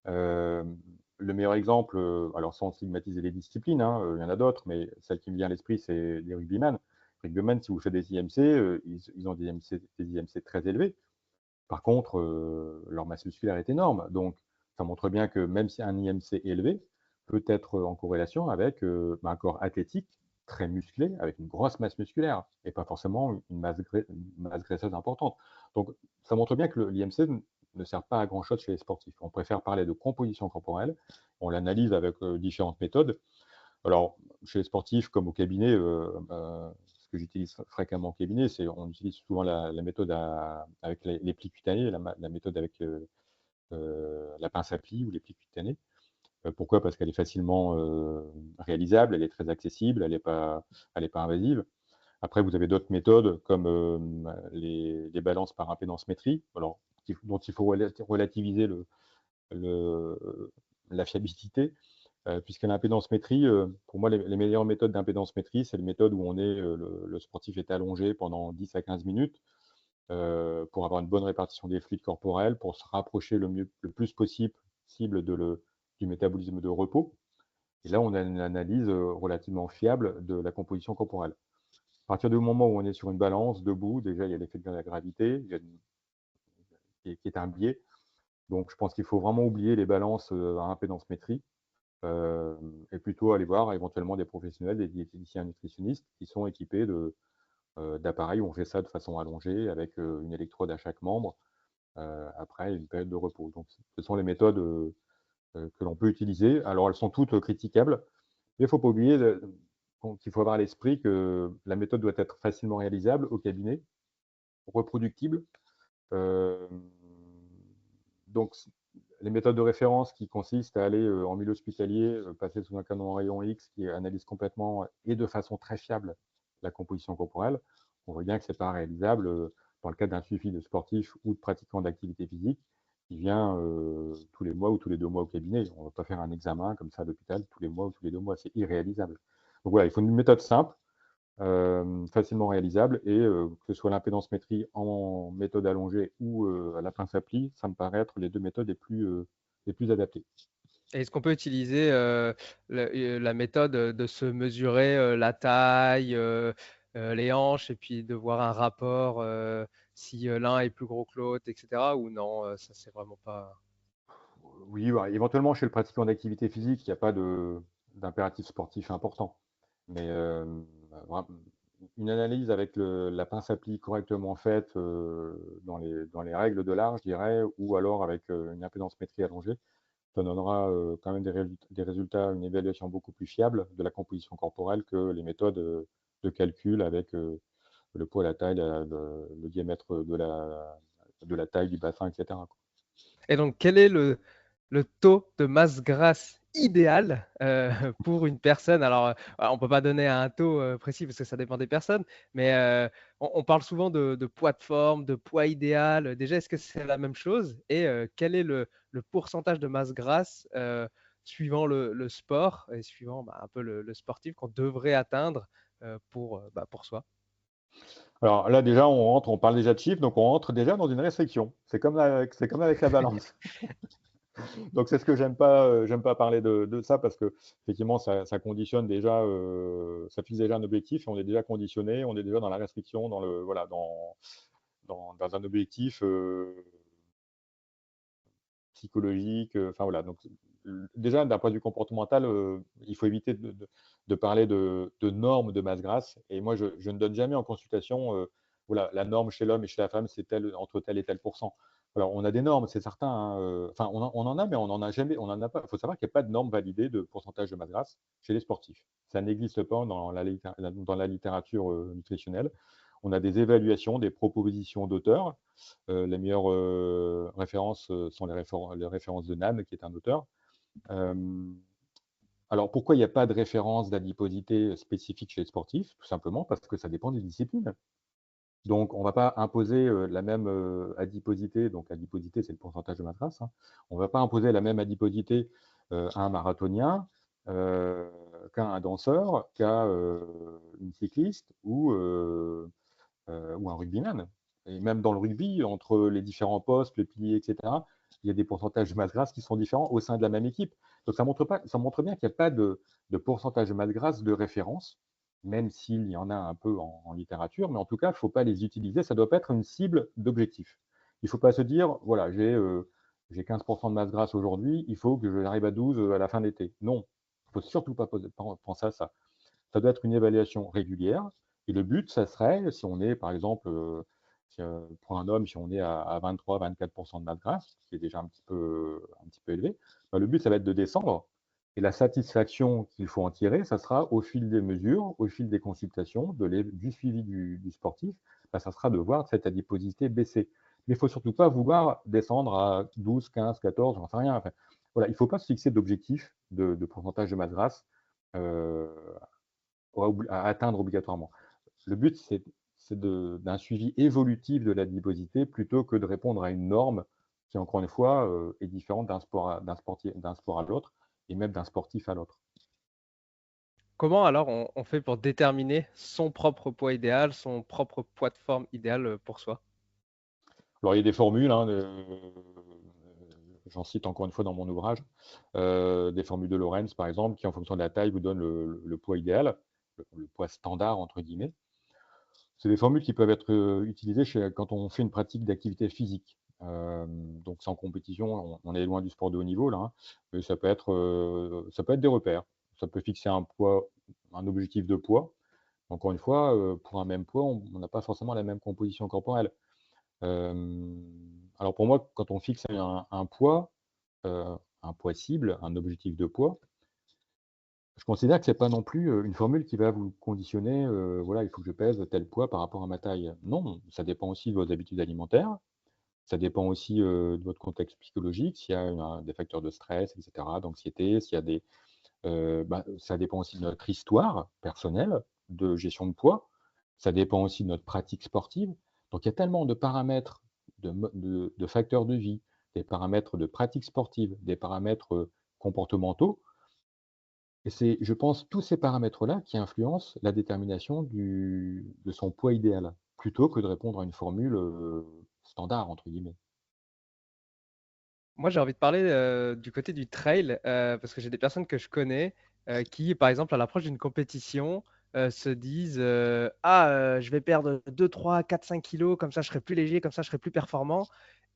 S3: Hem, le meilleur exemple, alors sans stigmatiser les disciplines, hein, il y en a d'autres, mais celle qui me vient à l'esprit, c'est les rugbyman. Rugbyman, si vous faites des IMC, ils ont des IMC très élevés. Par contre, leur masse musculaire est énorme, donc ça montre bien que même si un IMC élevé peut être en corrélation avec, un corps athlétique, très musclé, avec une grosse masse musculaire et pas forcément une masse graisseuse importante. Donc ça montre bien que l'IMC ne sert pas à grand chose chez les sportifs. On préfère parler de composition corporelle, on l'analyse avec, différentes méthodes. Alors, chez les sportifs comme au cabinet, ce que j'utilise fréquemment au cabinet, c'est on utilise souvent la méthode avec les plis cutanés, la méthode avec, la pince à plis ou les plis cutanés. Pourquoi? Parce qu'elle est facilement, réalisable, elle est très accessible, elle est pas invasive. Après, vous avez d'autres méthodes comme, les balances par impédance-métrie, alors dont il faut relativiser le la fiabilité. Puisque l'impédance-métrie, pour moi, les meilleures méthodes d'impédance-métrie, c'est les méthodes où le sportif est allongé pendant 10 à 15 minutes, pour avoir une bonne répartition des fluides corporels, pour se rapprocher le plus possible du métabolisme de repos. Et là, on a une analyse, relativement fiable de la composition corporelle. À partir du moment où on est sur une balance, debout, déjà, il y a l'effet de la gravité, il y a qui est un biais. Donc je pense qu'il faut vraiment oublier les balances, à impédance-métrie. Et plutôt aller voir éventuellement des professionnels, des diététiciens nutritionnistes qui sont équipés d'appareils où on fait ça de façon allongée avec, une électrode à chaque membre, après une période de repos. Donc ce sont les méthodes, que l'on peut utiliser. Alors elles sont toutes, critiquables, mais il ne faut pas oublier qu'il faut avoir à l'esprit que la méthode doit être facilement réalisable au cabinet, reproductible. Hem, donc les méthodes de référence qui consistent à aller, en milieu hospitalier, passer sous un canon à rayon X qui analyse complètement et de façon très fiable la composition corporelle, on voit bien que c'est pas réalisable, dans le cadre d'un suivi de sportif ou de pratiquant d'activité physique qui vient, tous les mois ou tous les 2 mois au cabinet. On va pas faire un examen comme ça à l'hôpital tous les mois ou tous les 2 mois, c'est irréalisable. Donc voilà, il faut une méthode simple facilement réalisable et que ce soit l'impédance-métrie en méthode allongée ou à la pince à plis, ça me paraît être les 2 méthodes les plus adaptées.
S2: Et est-ce qu'on peut utiliser, la méthode, de se mesurer, la taille, les hanches et puis de voir un rapport, si, l'un est plus gros que l'autre et cetera ou non, ça c'est vraiment pas
S3: Oui, bah, éventuellement chez le pratiquant d'activité physique, il y a pas d'impératif sportif important. Mais vra une analyse avec la pince à plis correctement faite, dans les règles de l'art, je dirais, ou alors avec, une impédance-métrie allongée, ça donnera, quand même des résultats, une évaluation beaucoup plus fiable de la composition corporelle que les méthodes, de calcul avec, le poids, la taille, le diamètre de la taille du bassin et cetera, quoi.
S2: et donc quel est le taux de masse grasse idéal, pour une personne? Alors, on peut pas donner un taux, précis parce que ça dépend des personnes, mais, on parle souvent de poids de forme, de poids idéal. Déjà, est-ce que c'est la même chose? Et quel est le pourcentage de masse grasse, suivant le sport et suivant, bah, un peu le sportif qu'on devrait atteindre, pour soi?
S3: Alors là, déjà, on parle déjà de chiffres, donc on rentre déjà dans une restriction. C'est comme avec la balance. Donc c'est ce que j'aime pas parler de ça parce qu'effectivement ça conditionne déjà, ça fixe déjà un objectif et on est déjà conditionné, on est déjà dans la restriction, dans le voilà, dans un objectif, psychologique, enfin voilà, donc déjà d'un point de vue comportemental, il faut éviter de parler de normes de masse grasse et moi je ne donne jamais en consultation, voilà, la norme chez l'homme et chez la femme, c'est tel entre tel et tel pourcent. Alors on a des normes, c'est certain, hein, enfin on en a, mais on en a pas. Il faut savoir qu'il y a pas de norme validée de pourcentage de masse grasse chez les sportifs. Ça n'existe pas dans la littérature, nutritionnelle. On a des évaluations, des propositions d'auteurs. Les meilleures, références, sont les références de NAM, qui est un auteur. Hem, alors pourquoi il n'y a pas de référence d'adiposité spécifique chez les sportifs? Tout simplement parce que ça dépend des disciplines. Donc on ne va pas imposer, la même, adiposité, donc adiposité, c'est le pourcentage de masse grasse, hein. On ne va pas imposer la même adiposité, à un marathonien, heu, qu'à un danseur, qu'à, une cycliste ou un rugbyman. Et même dans le rugby, entre les différents postes, les piliers, et cetera, il y a des pourcentages de masse grasse qui sont différents au sein de la même équipe. Donc ça montre bien qu'il n'y a pas de pourcentage de masse grasse de référence, même s'il y en a un peu en littérature, mais en tout cas, il ne faut pas les utiliser, ça ne doit pas être une cible d'objectif. Il ne faut pas se dire: «Voilà, j'ai 15 de masse grasse aujourd'hui, il faut que j'arrive à 12, à la fin de l'été». Non, il ne faut surtout pas penser à ça. Ça doit être une évaluation régulière et le but, ça serait, si on est par exemple, pour un homme, si on est à 23-24 de masse grasse, ce qui est déjà un petit peu élevé, bah, le but, ça va être de descendre et la satisfaction qu'il faut en tirer, ça sera au fil des mesures, au fil des consultations, du suivi du sportif, bah, ça sera de voir cette adiposité baisser. Mais il ne faut surtout pas vouloir descendre à 12, 15, 14, j'en sais rien. Enfin, voilà, il ne faut pas se fixer d'objectif de pourcentage de masse grasse, heu à atteindre obligatoirement. Le but, d'un suivi évolutif de l'adiposité plutôt que de répondre à une norme qui, encore une fois, est différente d'un sport à l'autre et même d'un sportif à l'autre.
S2: Comment alors on fait pour déterminer son propre poids idéal, son propre poids de forme idéal, pour soi?
S3: Alors, il y a des formules, hein, j'en cite encore une fois dans mon ouvrage, des formules de Lorenz, par exemple, qui, en fonction de la taille, vous donnent le poids idéal, le poids «standard» entre guillemets. C'est des formules qui peuvent être, utilisées quand on fait une pratique d'activité physique. Donc c'est en compétition, on est loin du sport de haut niveau là, hein, mais ça peut être des repères. Ça peut fixer un poids, un objectif de poids. Encore une fois, pour un même poids, on n'a pas forcément la même composition corporelle. Alors pour moi, quand on fixe un poids cible, un objectif de poids, je considère que c'est pas non plus, une formule qui va vous conditionner, voilà, il faut que je pèse tel poids par rapport à ma taille. Non, ça dépend aussi de vos habitudes alimentaires, ça dépend aussi, de votre contexte psychologique, s'il y a des facteurs de stress et cetera, d'anxiété, s'il y a ça dépend aussi de notre histoire personnelle de gestion de poids, ça dépend aussi de notre pratique sportive. Donc il y a tellement de paramètres, de facteurs de vie, des paramètres de pratique sportive, des paramètres, comportementaux Et c'est, je pense, tous ces paramètres-là qui influencent la détermination de son poids idéal, plutôt que de répondre à une formule, «standard» entre guillemets.
S2: Moi, j'ai envie de parler du côté du trail, parce que j'ai des personnes que je connais qui, par exemple, à l'approche d'une compétition, se disent ah, je vais perdre 2, 3, 4, 5 kilos, comme ça je serai plus léger, comme ça je serai plus performant.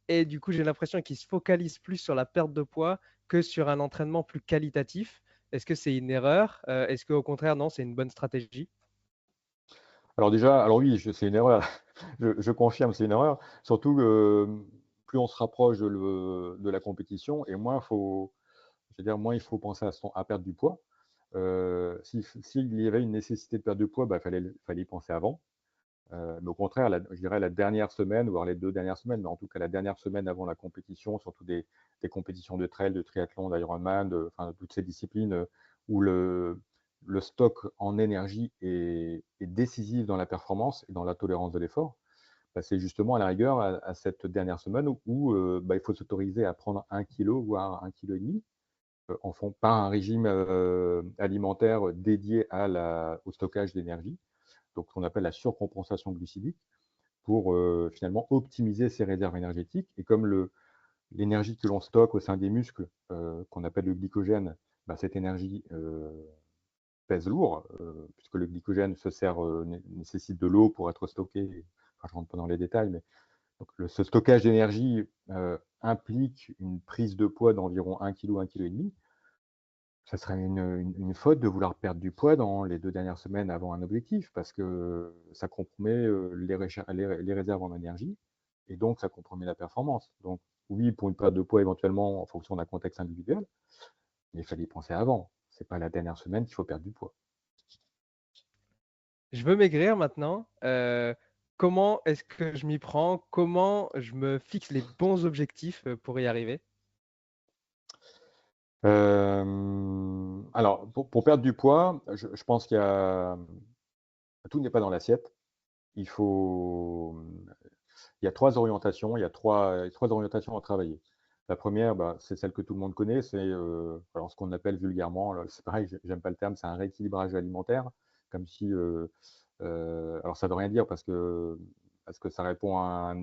S2: Et du coup, j'ai l'impression qu'ils se focalisent plus sur la perte de poids que sur un entraînement plus qualitatif. Est-ce que c'est une erreur? Est-ce qu'au contraire, non, c'est une bonne stratégie?
S3: Alors déjà, alors oui, c'est une erreur. Je confirme, c'est une erreur. Surtout que, plus on se rapproche de la compétition et moins faut, je veux dire, moins il faut penser à perdre du poids. S'il y avait une nécessité de perdre du poids, bah, fallait y penser avant. Mais au contraire, je dirais la dernière semaine, voire les 2 dernières semaines, mais en tout cas la dernière semaine avant la compétition, surtout des compétitions de trail, de triathlon, d'Ironman, enfin, de toutes ces disciplines, où le stock en énergie est décisif dans la performance et dans la tolérance de l'effort. Bah, c'est justement à la rigueur à cette dernière semaine où, bah, il faut s'autoriser à prendre 1 kilo, voire 1,5 kg, en font pas un régime, alimentaire dédié au stockage d'énergie, donc ce qu'on appelle la surcompensation glucidique, pour finalement optimiser ses réserves énergétiques. Et comme l'énergie que l'on stocke au sein des muscles, qu'on appelle le glycogène, bah, cette énergie pèse lourd, puisque le glycogène nécessite de l'eau pour être stocké. Enfin, je ne rentre pas dans les détails, mais donc ce stockage d'énergie implique une prise de poids d'environ 1 kg, 1,5 kg. Ça serait une faute de vouloir perdre du poids dans les 2 dernières semaines avant un objectif, parce que ça compromet, les réserves en énergie et donc ça compromet la performance. Donc oui, pour une perte de poids éventuellement en fonction d'un contexte individuel, mais il fallait y penser avant. C'est pas la dernière semaine qu'il faut perdre du poids.
S2: Je veux maigrir maintenant. Comment est-ce que je m'y prends? Comment je me fixe les bons objectifs pour y arriver?
S3: Alors pour perdre du poids, je pense qu'il y a tout n'est pas dans l'assiette. Il faut, il y a 3 orientations, il y a 3 orientations à travailler. La première, bah, c'est celle que tout le monde connaît, c'est, alors ce qu'on appelle vulgairement, alors c'est pareil, j'aime pas le terme, c'est un rééquilibrage alimentaire, comme si, alors ça veut rien dire parce que ça répond à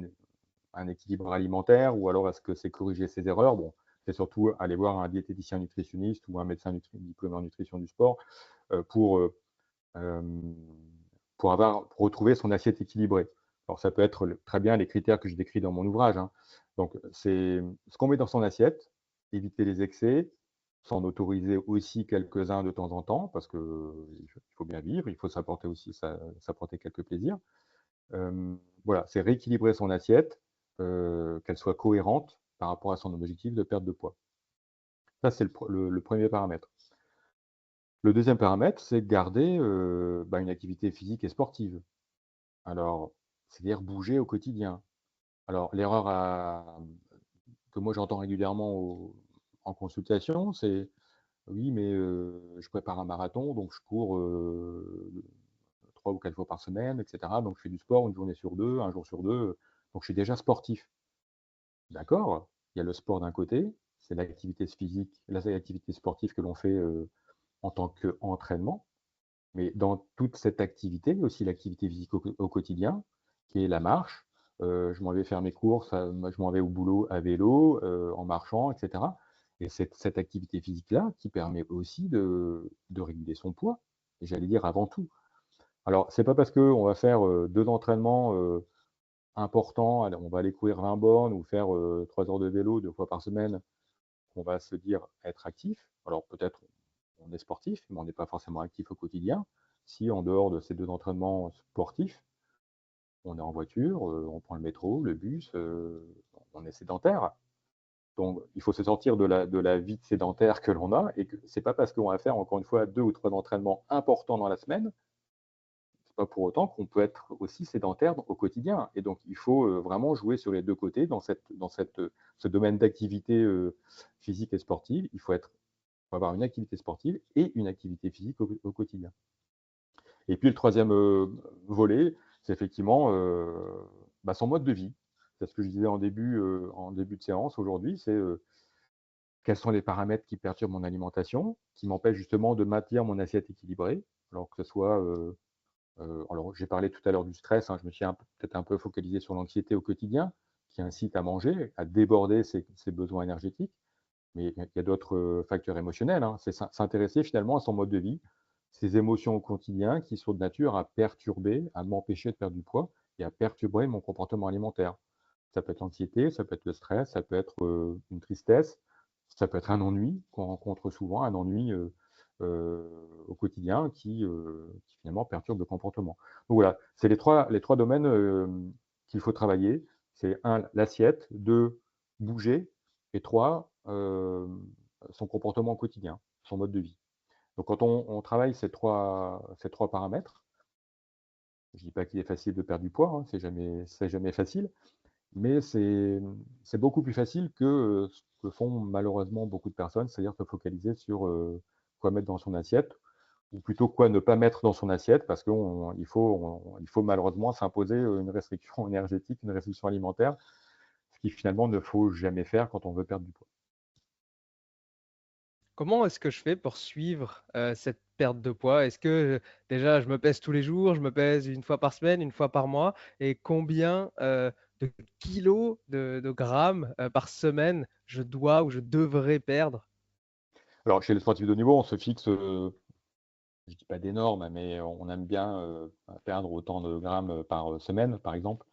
S3: un équilibre alimentaire ou alors est-ce que c'est corriger ses erreurs? Bon, c'est surtout aller voir un diététicien nutritionniste ou un médecin diplômé en nutrition du sport, pour, hem, pour retrouver son assiette équilibrée. Alors ça peut être très bien les critères que je décris dans mon ouvrage, hein. Donc c'est ce qu'on met dans son assiette, éviter les excès, s'en autoriser aussi quelques-uns de temps en temps parce qu'il faut bien vivre, il faut s'apporter quelques plaisirs. Voilà, c'est rééquilibrer son assiette, qu'elle soit cohérente par rapport à son objectif de perte de poids. Ça, c'est le 1er paramètre. Le deuxième paramètre, c'est de garder, bah, une activité physique et sportive. Alors, c'est-à-dire bouger au quotidien. Alors l'erreur que moi j'entends régulièrement en consultation, c'est: «Oui, mais je prépare un marathon, donc je cours, 3 ou 4 fois par semaine et cetera. Donc je fais du sport une journée sur 2, un jour sur 2, donc je suis déjà sportif». D'accord, il y a le sport d'un côté, c'est l'activité physique, l'activité sportive que l'on fait, en tant qu'entraînement. Mais dans toute cette activité, il y a aussi l'activité physique au quotidien, qui est la marche. Je m'en vais faire mes courses, moi je m'en vais au boulot à vélo, en marchant et cetera. Et cette activité physique-là qui permet aussi de réguler son poids, et j'allais dire avant tout. Alors c'est pas parce qu'on va faire, 2 entraînements, importants, allez on va aller courir 20 bornes ou faire, 3 heures de vélo 2 fois par semaine, qu'on va se dire être actif. Alors peut-être on est sportif, mais on n'est pas forcément actif au quotidien. Si en dehors de ces 2 entraînements sportifs, on est en voiture, on prend le métro, le bus, on est sédentaire. Donc il faut se sortir de la vie sédentaire que l'on a, et que c'est pas parce qu'on va faire encore une fois 2 ou 3 entraînements importants dans la semaine, c'est pas pour autant qu'on peut être aussi sédentaire au quotidien. Et donc il faut, vraiment jouer sur les 2 côtés ce domaine d'activité, physique et sportive. Il faut avoir une activité sportive et une activité physique au quotidien. Et puis le troisième volet, c'est effectivement, bah, son mode de vie. C'est ce que je disais en début de séance aujourd'hui, c'est, quels sont les paramètres qui perturbent mon alimentation, qui m'empêchent justement de maintenir mon assiette équilibrée. Alors que ce soit, alors j'ai parlé tout à l'heure du stress, hein, je me suis peut-être un peu focalisé sur l'anxiété au quotidien, qui incite à manger, à déborder ses besoins énergétiques. Mais il y a d'autres facteurs émotionnels, hein. C'est s'intéresser finalement à son mode de vie, ses émotions au quotidien qui sont de nature à perturber, à m'empêcher de perdre du poids et à perturber mon comportement alimentaire. Ça peut être l'anxiété, ça peut être le stress, ça peut être une tristesse, ça peut être un ennui qu'on rencontre souvent, un ennui au quotidien qui finalement perturbe le comportement. Donc voilà, c'est les trois domaines qu'il faut travailler. C'est un, l'assiette, deux, bouger, et trois, son comportement quotidien, son mode de vie. Donc quand on travaille ces trois paramètres, je ne dis pas qu'il est facile de perdre du poids, hein, c'est jamais facile, mais c'est beaucoup plus facile que ce que font malheureusement beaucoup de personnes, c'est-à-dire se focaliser sur quoi mettre dans son assiette, ou plutôt quoi ne pas mettre dans son assiette, parce qu'il faut malheureusement s'imposer une restriction énergétique, une restriction alimentaire, ce qui finalement ne faut jamais faire quand on veut perdre du poids.
S2: Comment est-ce que je fais pour suivre cette perte de poids? Est-ce que déjà je me pèse tous les jours, je me pèse une fois par semaine, une fois par mois? Et combien de kilos, de grammes par semaine je dois ou je devrais perdre?
S3: Alors chez les sportifs de haut niveau, on se fixe, je dis pas des normes, mais on aime bien perdre autant de grammes par semaine, par exemple.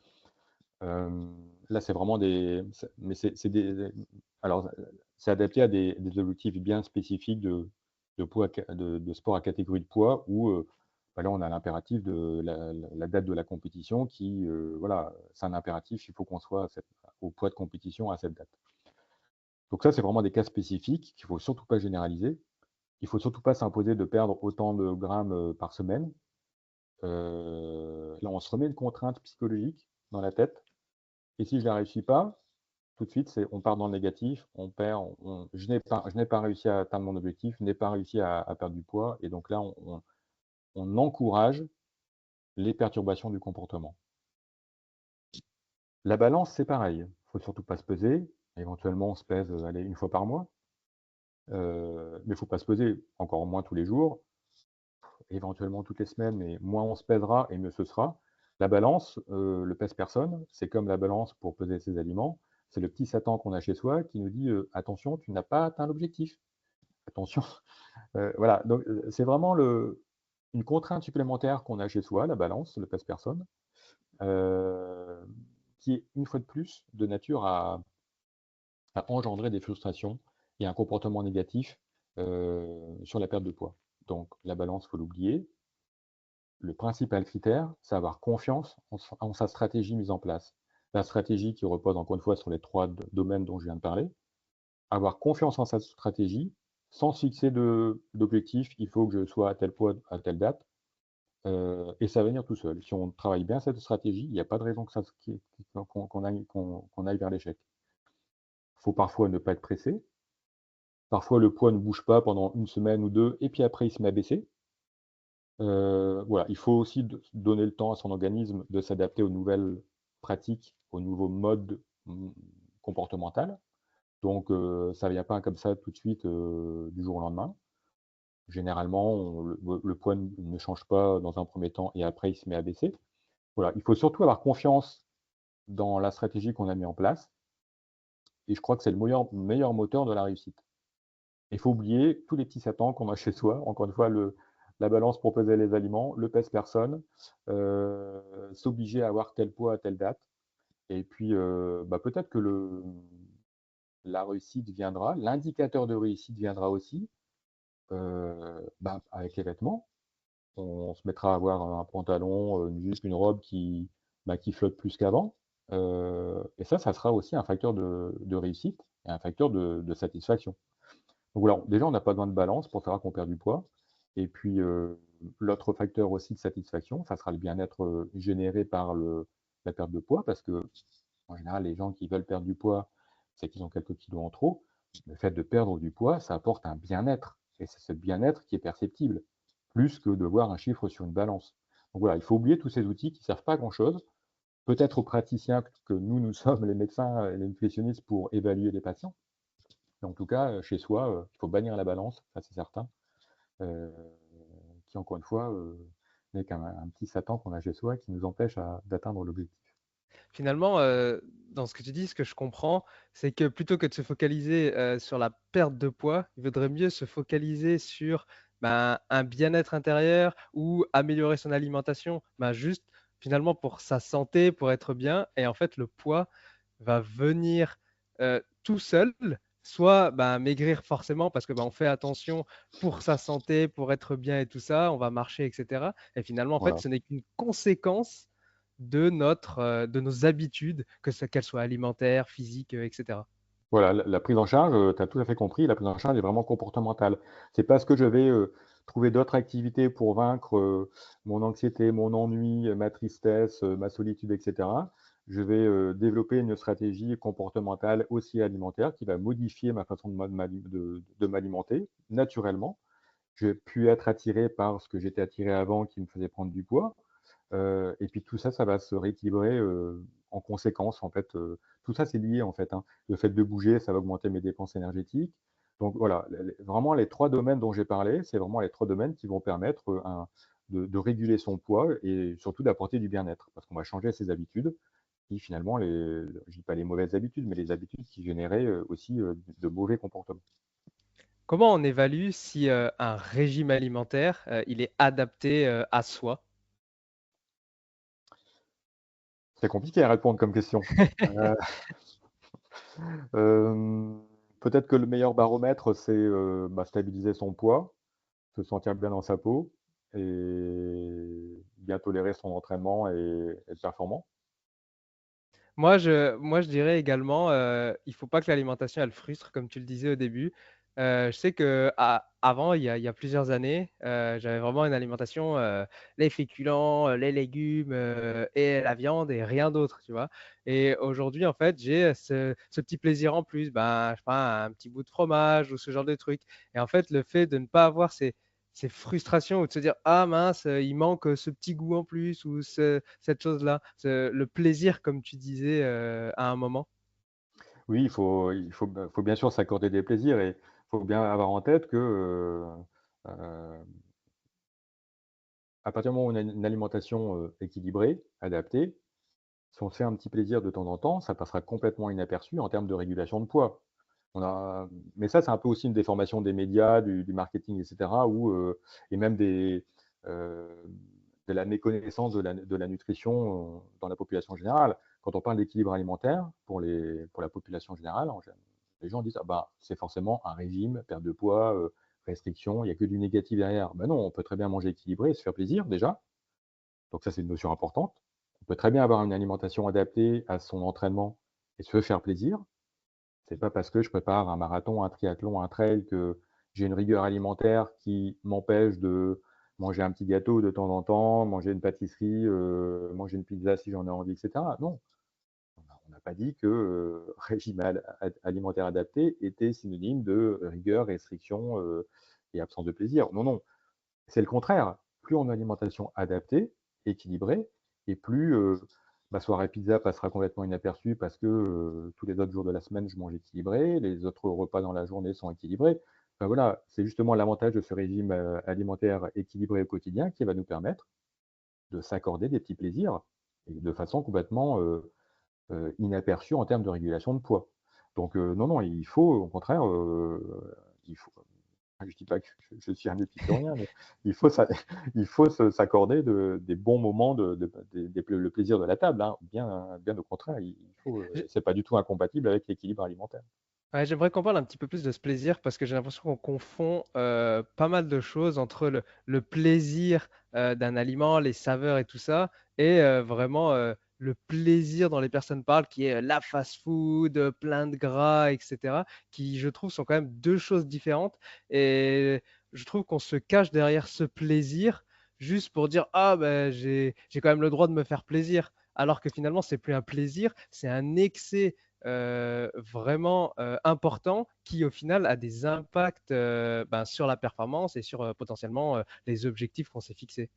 S3: Là, c'est vraiment mais c'est alors, c'est adapté à des objectifs bien spécifiques de poids, de sport à catégorie de poids où, bah, là, on a l'impératif de la date de la compétition qui, voilà, c'est un impératif, il faut qu'on soit au poids de compétition à cette date. Donc ça, c'est vraiment des cas spécifiques qu'il faut surtout pas généraliser. Il faut surtout pas s'imposer de perdre autant de grammes par semaine. Là, on se remet une contrainte psychologique dans la tête, et si je la réussis pas, tout de suite, on part dans le négatif, on perd, je n'ai pas réussi à atteindre mon objectif, je n'ai pas réussi à perdre du poids, et donc là, on encourage les perturbations du comportement. La balance, c'est pareil. Il faut surtout pas se peser. Éventuellement, on se pèse, allez, une fois par mois. Mais il ne faut pas se peser, encore moins tous les jours, éventuellement toutes les semaines, mais moins on se pèsera et mieux ce sera. La balance, le pèse-personne, c'est comme la balance pour peser ses aliments. C'est le petit Satan qu'on a chez soi qui nous dit attention, tu n'as pas atteint l'objectif. Attention. Voilà, donc c'est vraiment une contrainte supplémentaire qu'on a chez soi, la balance, le pèse-personne, euh, qui est une fois de plus de nature à engendrer des frustrations et un comportement négatif sur la perte de poids. Donc la balance, il faut l'oublier. Le principal critère, c'est avoir confiance en sa stratégie mise en place. La stratégie qui repose encore une fois sur les trois domaines dont je viens de parler. Avoir confiance en sa stratégie sans se fixer d'objectif, il faut que je sois à tel poids à telle date. Et ça va venir tout seul. Si on travaille bien cette stratégie, il n'y a pas de raison qu'on aille vers l'échec. Il faut parfois ne pas être pressé. Parfois, le poids ne bouge pas pendant une semaine ou deux, et puis après, il se met à baisser. Voilà, il faut aussi donner le temps à son organisme de s'adapter aux nouvelles pratiques, aux nouveaux modes comportementaux. Donc, ça ne vient pas comme ça tout de suite du jour au lendemain. Généralement, le poids ne change pas dans un premier temps et après, il se met à baisser. Voilà, il faut surtout avoir confiance dans la stratégie qu'on a mis en place. Et je crois que c'est le meilleur moteur de la réussite. Il faut oublier tous les petits satans qu'on a chez soi. Encore une fois, la balance pour peser les aliments, le pèse-personne, s'obliger à avoir tel poids à telle date. Et puis, bah, peut-être que la réussite viendra, l'indicateur de réussite viendra aussi bah, avec les vêtements. On se mettra à avoir un pantalon, une jupe, une robe qui flotte plus qu'avant. Et ça sera aussi un facteur de réussite et un facteur de satisfaction. Donc voilà, déjà, on n'a pas besoin de balance pour savoir qu'on perd du poids. Et puis, l'autre facteur aussi de satisfaction, ça sera le bien-être généré par la perte de poids, parce que en général, les gens qui veulent perdre du poids, c'est qu'ils ont quelques kilos en trop. Le fait de perdre du poids, ça apporte un bien-être. Et c'est ce bien-être qui est perceptible, plus que de voir un chiffre sur une balance. Donc voilà, il faut oublier tous ces outils qui ne servent pas à grand-chose. Peut-être aux praticiens que nous sommes, les médecins et les nutritionnistes, pour évaluer les patients. Mais en tout cas, chez soi, il faut bannir la balance, ça c'est certain, heu, qui encore une fois, n'est qu'un petit Satan qu'on a chez soi qui nous empêche d'atteindre l'objectif.
S2: Finalement, dans ce que tu dis, ce que je comprends, c'est que plutôt que de se focaliser, sur la perte de poids, il vaudrait mieux se focaliser sur, ben, un bien-être intérieur ou améliorer son alimentation, ben, juste finalement pour sa santé, pour être bien et en fait le poids va venir, tout seul, soit, ben, maigrir forcément parce que, ben, on fait attention pour sa santé, pour être bien et tout ça, on va marcher et cetera et finalement en fait
S3: Voilà.
S2: ce n'est qu'une conséquence de nos habitudes, qu'elles soient alimentaires, physiques, et cetera.
S3: Voilà, la prise en charge, tu as tout à fait compris, la prise en charge est vraiment comportementale. C'est parce que je vais, trouver d'autres activités pour vaincre, mon anxiété, mon ennui, ma tristesse, ma solitude et cetera. Je vais, développer une stratégie comportementale aussi alimentaire qui va modifier ma façon de m'alimenter naturellement. Je vais plus être attiré par ce que j'étais attiré avant qui me faisait prendre du poids. Et puis tout ça, ça va se rééquilibrer, en conséquence, en fait, tout ça, c'est lié, en fait, hein. Le fait de bouger, ça va augmenter mes dépenses énergétiques. Donc voilà, les vraiment les 3 domaines dont j'ai parlé, c'est vraiment les 3 domaines qui vont permettre, de réguler son poids et surtout d'apporter du bien-être. Parce qu'on va changer ses habitudes qui finalement je dis pas les mauvaises habitudes, mais les habitudes qui généraient, aussi, de mauvais comportements.
S2: Comment on évalue si, un régime alimentaire, il est adapté, à soi?
S3: C'est compliqué à répondre comme question. Heu Hem, Peut-être que le meilleur baromètre, c'est, bah, stabiliser son poids, se sentir bien dans sa peau et bien tolérer son entraînement et être performant.
S2: Moi, je dirais également, il faut pas que l'alimentation, elle frustre, comme tu le disais au début. Je sais qu'avant, il y a plusieurs années, j'avais vraiment une alimentation, les féculents, les légumes, et la viande et rien d'autre, tu vois? Et aujourd'hui, en fait, j'ai ce petit plaisir en plus, ben, je sais pas, un petit bout de fromage ou ce genre de truc. Et en fait, le fait de ne pas avoir ces frustrations ou de se dire: «Ah mince, il manque, ce petit goût en plus ou cette chose-là». Le plaisir comme tu disais, à un moment.
S3: Oui, faut bien sûr s'accorder des plaisirs et il faut bien avoir en tête que, heu, à partir du moment où on a une alimentation, équilibrée, adaptée, si on se fait un petit plaisir de temps en temps, ça passera complètement inaperçu en termes de régulation de poids. On a Mais ça, c'est un peu aussi une déformation des médias, du marketing et cetera où, et même heu, de la méconnaissance de la nutrition, dans la population générale. Quand on parle d'équilibre alimentaire pour la population générale, en gé les gens disent: «Ah bah, c'est forcément un régime, perte de poids, restriction, il y a que du négatif derrière». Bah non, on peut très bien manger équilibré et se faire plaisir déjà, donc ça, c'est une notion importante. On peut très bien avoir une alimentation adaptée à son entraînement et se faire plaisir. C'est pas parce que je prépare un marathon, un triathlon, un trail que j'ai une rigueur alimentaire qui m'empêche de manger un petit gâteau de temps en temps, manger une pâtisserie, manger une pizza si j'en ai envie et cetera. Non, on n'a pas dit que, régime alimentaire adapté était synonyme de rigueur, restriction, et absence de plaisir. Non, non, c'est le contraire. Plus on a une alimentation adaptée, équilibrée et plus, ma soirée pizza passera complètement inaperçue parce que, tous les autres jours de la semaine, je mange équilibré, les autres repas dans la journée sont équilibrés. Enfin voilà, c'est justement l'avantage de ce régime, alimentaire équilibré au quotidien qui va nous permettre de s'accorder des petits plaisirs et de façon complètement, inaperçue en termes de régulation de poids. Donc, non, non, il faut au contraire, il faut je dis pas que je suis un épicurien, mais il faut s'a il faut s'accorder des bons moments le plaisir de la table, hein. Bien au contraire, il faut, c'est pas du tout incompatible avec l'équilibre alimentaire.
S2: Ouais, j'aimerais qu'on parle un petit peu plus de ce plaisir parce que j'ai l'impression qu'on confond, pas mal de choses entre le plaisir, d'un aliment, les saveurs et tout ça et vraiment, le plaisir dont les personnes parlent qui est, la fast-food, plein de gras et cetera, qui je trouve sont quand même 2 choses différentes et je trouve qu'on se cache derrière ce plaisir juste pour dire: «Ah ben j'ai quand même le droit de me faire plaisir». Alors que finalement c'est plus un plaisir, c'est un excès vraiment, important qui au final a des impacts, ben, sur la performance et sur, potentiellement, les objectifs qu'on s'est fixés.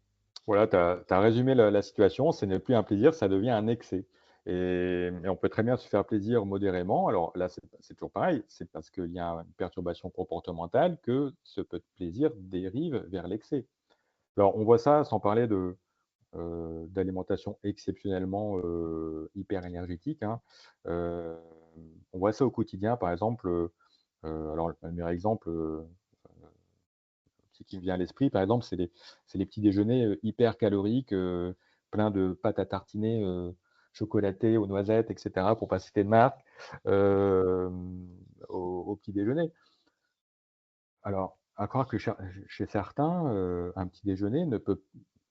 S3: Voilà, tu as résumé la situation, ce n'est plus un plaisir, ça devient un excès Et on peut très bien se faire plaisir modérément. Alors là, c'est toujours pareil, c'est parce qu'il y a une perturbation comportementale que ce plaisir dérive vers l'excès. Alors on voit ça sans parler d'alimentation exceptionnellement, hyper énergétique, hein. Heu, on voit ça au quotidien, par exemple, alors le meilleur exemple, qui me vient à l'esprit, par exemple, c'est les petits déjeuners, hyper caloriques, pleins de pâtes à tartiner, chocolatées aux noisettes et cetera, pour pas citer de marque, au petit déjeuner. Alors, à croire que chez certains, un petit déjeuner ne peut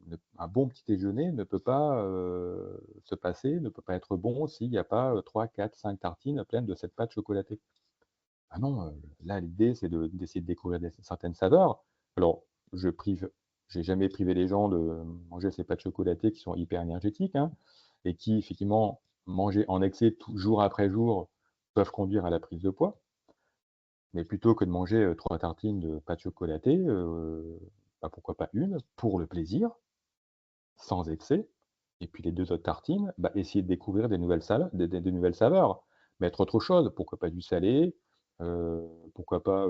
S3: ne un bon petit déjeuner ne peut pas, se passer, ne peut pas être bon s'il n'y a pas, 3, 4, 5 tartines pleines de cette pâte chocolatée. Ah non, là, l'idée, c'est d'essayer de découvrir certaines saveurs. Alors, je prive j'ai jamais privé les gens de manger ces pâtes chocolatées qui sont hyper énergétiques, hein, et qui, effectivement, mangées en excès jour après jour, peuvent conduire à la prise de poids. Mais plutôt que de manger, 3 tartines de pâte chocolatée, bah, pourquoi pas une pour le plaisir, sans excès, et puis les 2 autres tartines, bah, essayer de découvrir des nouvelles saveurs. Mettre autre chose, pourquoi pas du salé, pourquoi pas,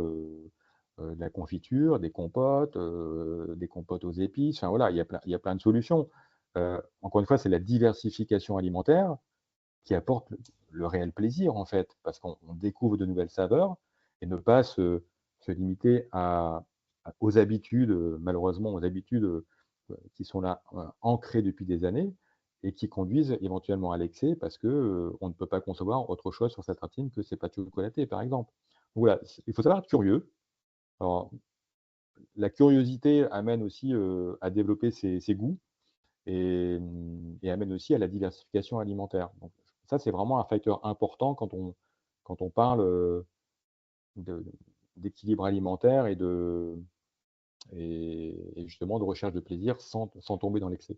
S3: de la confiture, des compotes aux épices, enfin voilà, il y a plein de solutions. Encore une fois, c'est la diversification alimentaire qui apporte le réel plaisir, en fait, parce qu'on découvre de nouvelles saveurs et ne pas se limiter aux habitudes, malheureusement aux habitudes, qui sont là, ancrées depuis des années et qui conduisent éventuellement à l'excès parce que, on ne peut pas concevoir autre chose sur sa tartine que ses pâtes chocolatées, par exemple. Voilà, il faut savoir être curieux. Alors, la curiosité amène aussi, à développer ses goûts et amène aussi à la diversification alimentaire. Donc ça, c'est vraiment un facteur important quand on parle, de d'équilibre alimentaire et justement de recherche de plaisir sans tomber dans l'excès.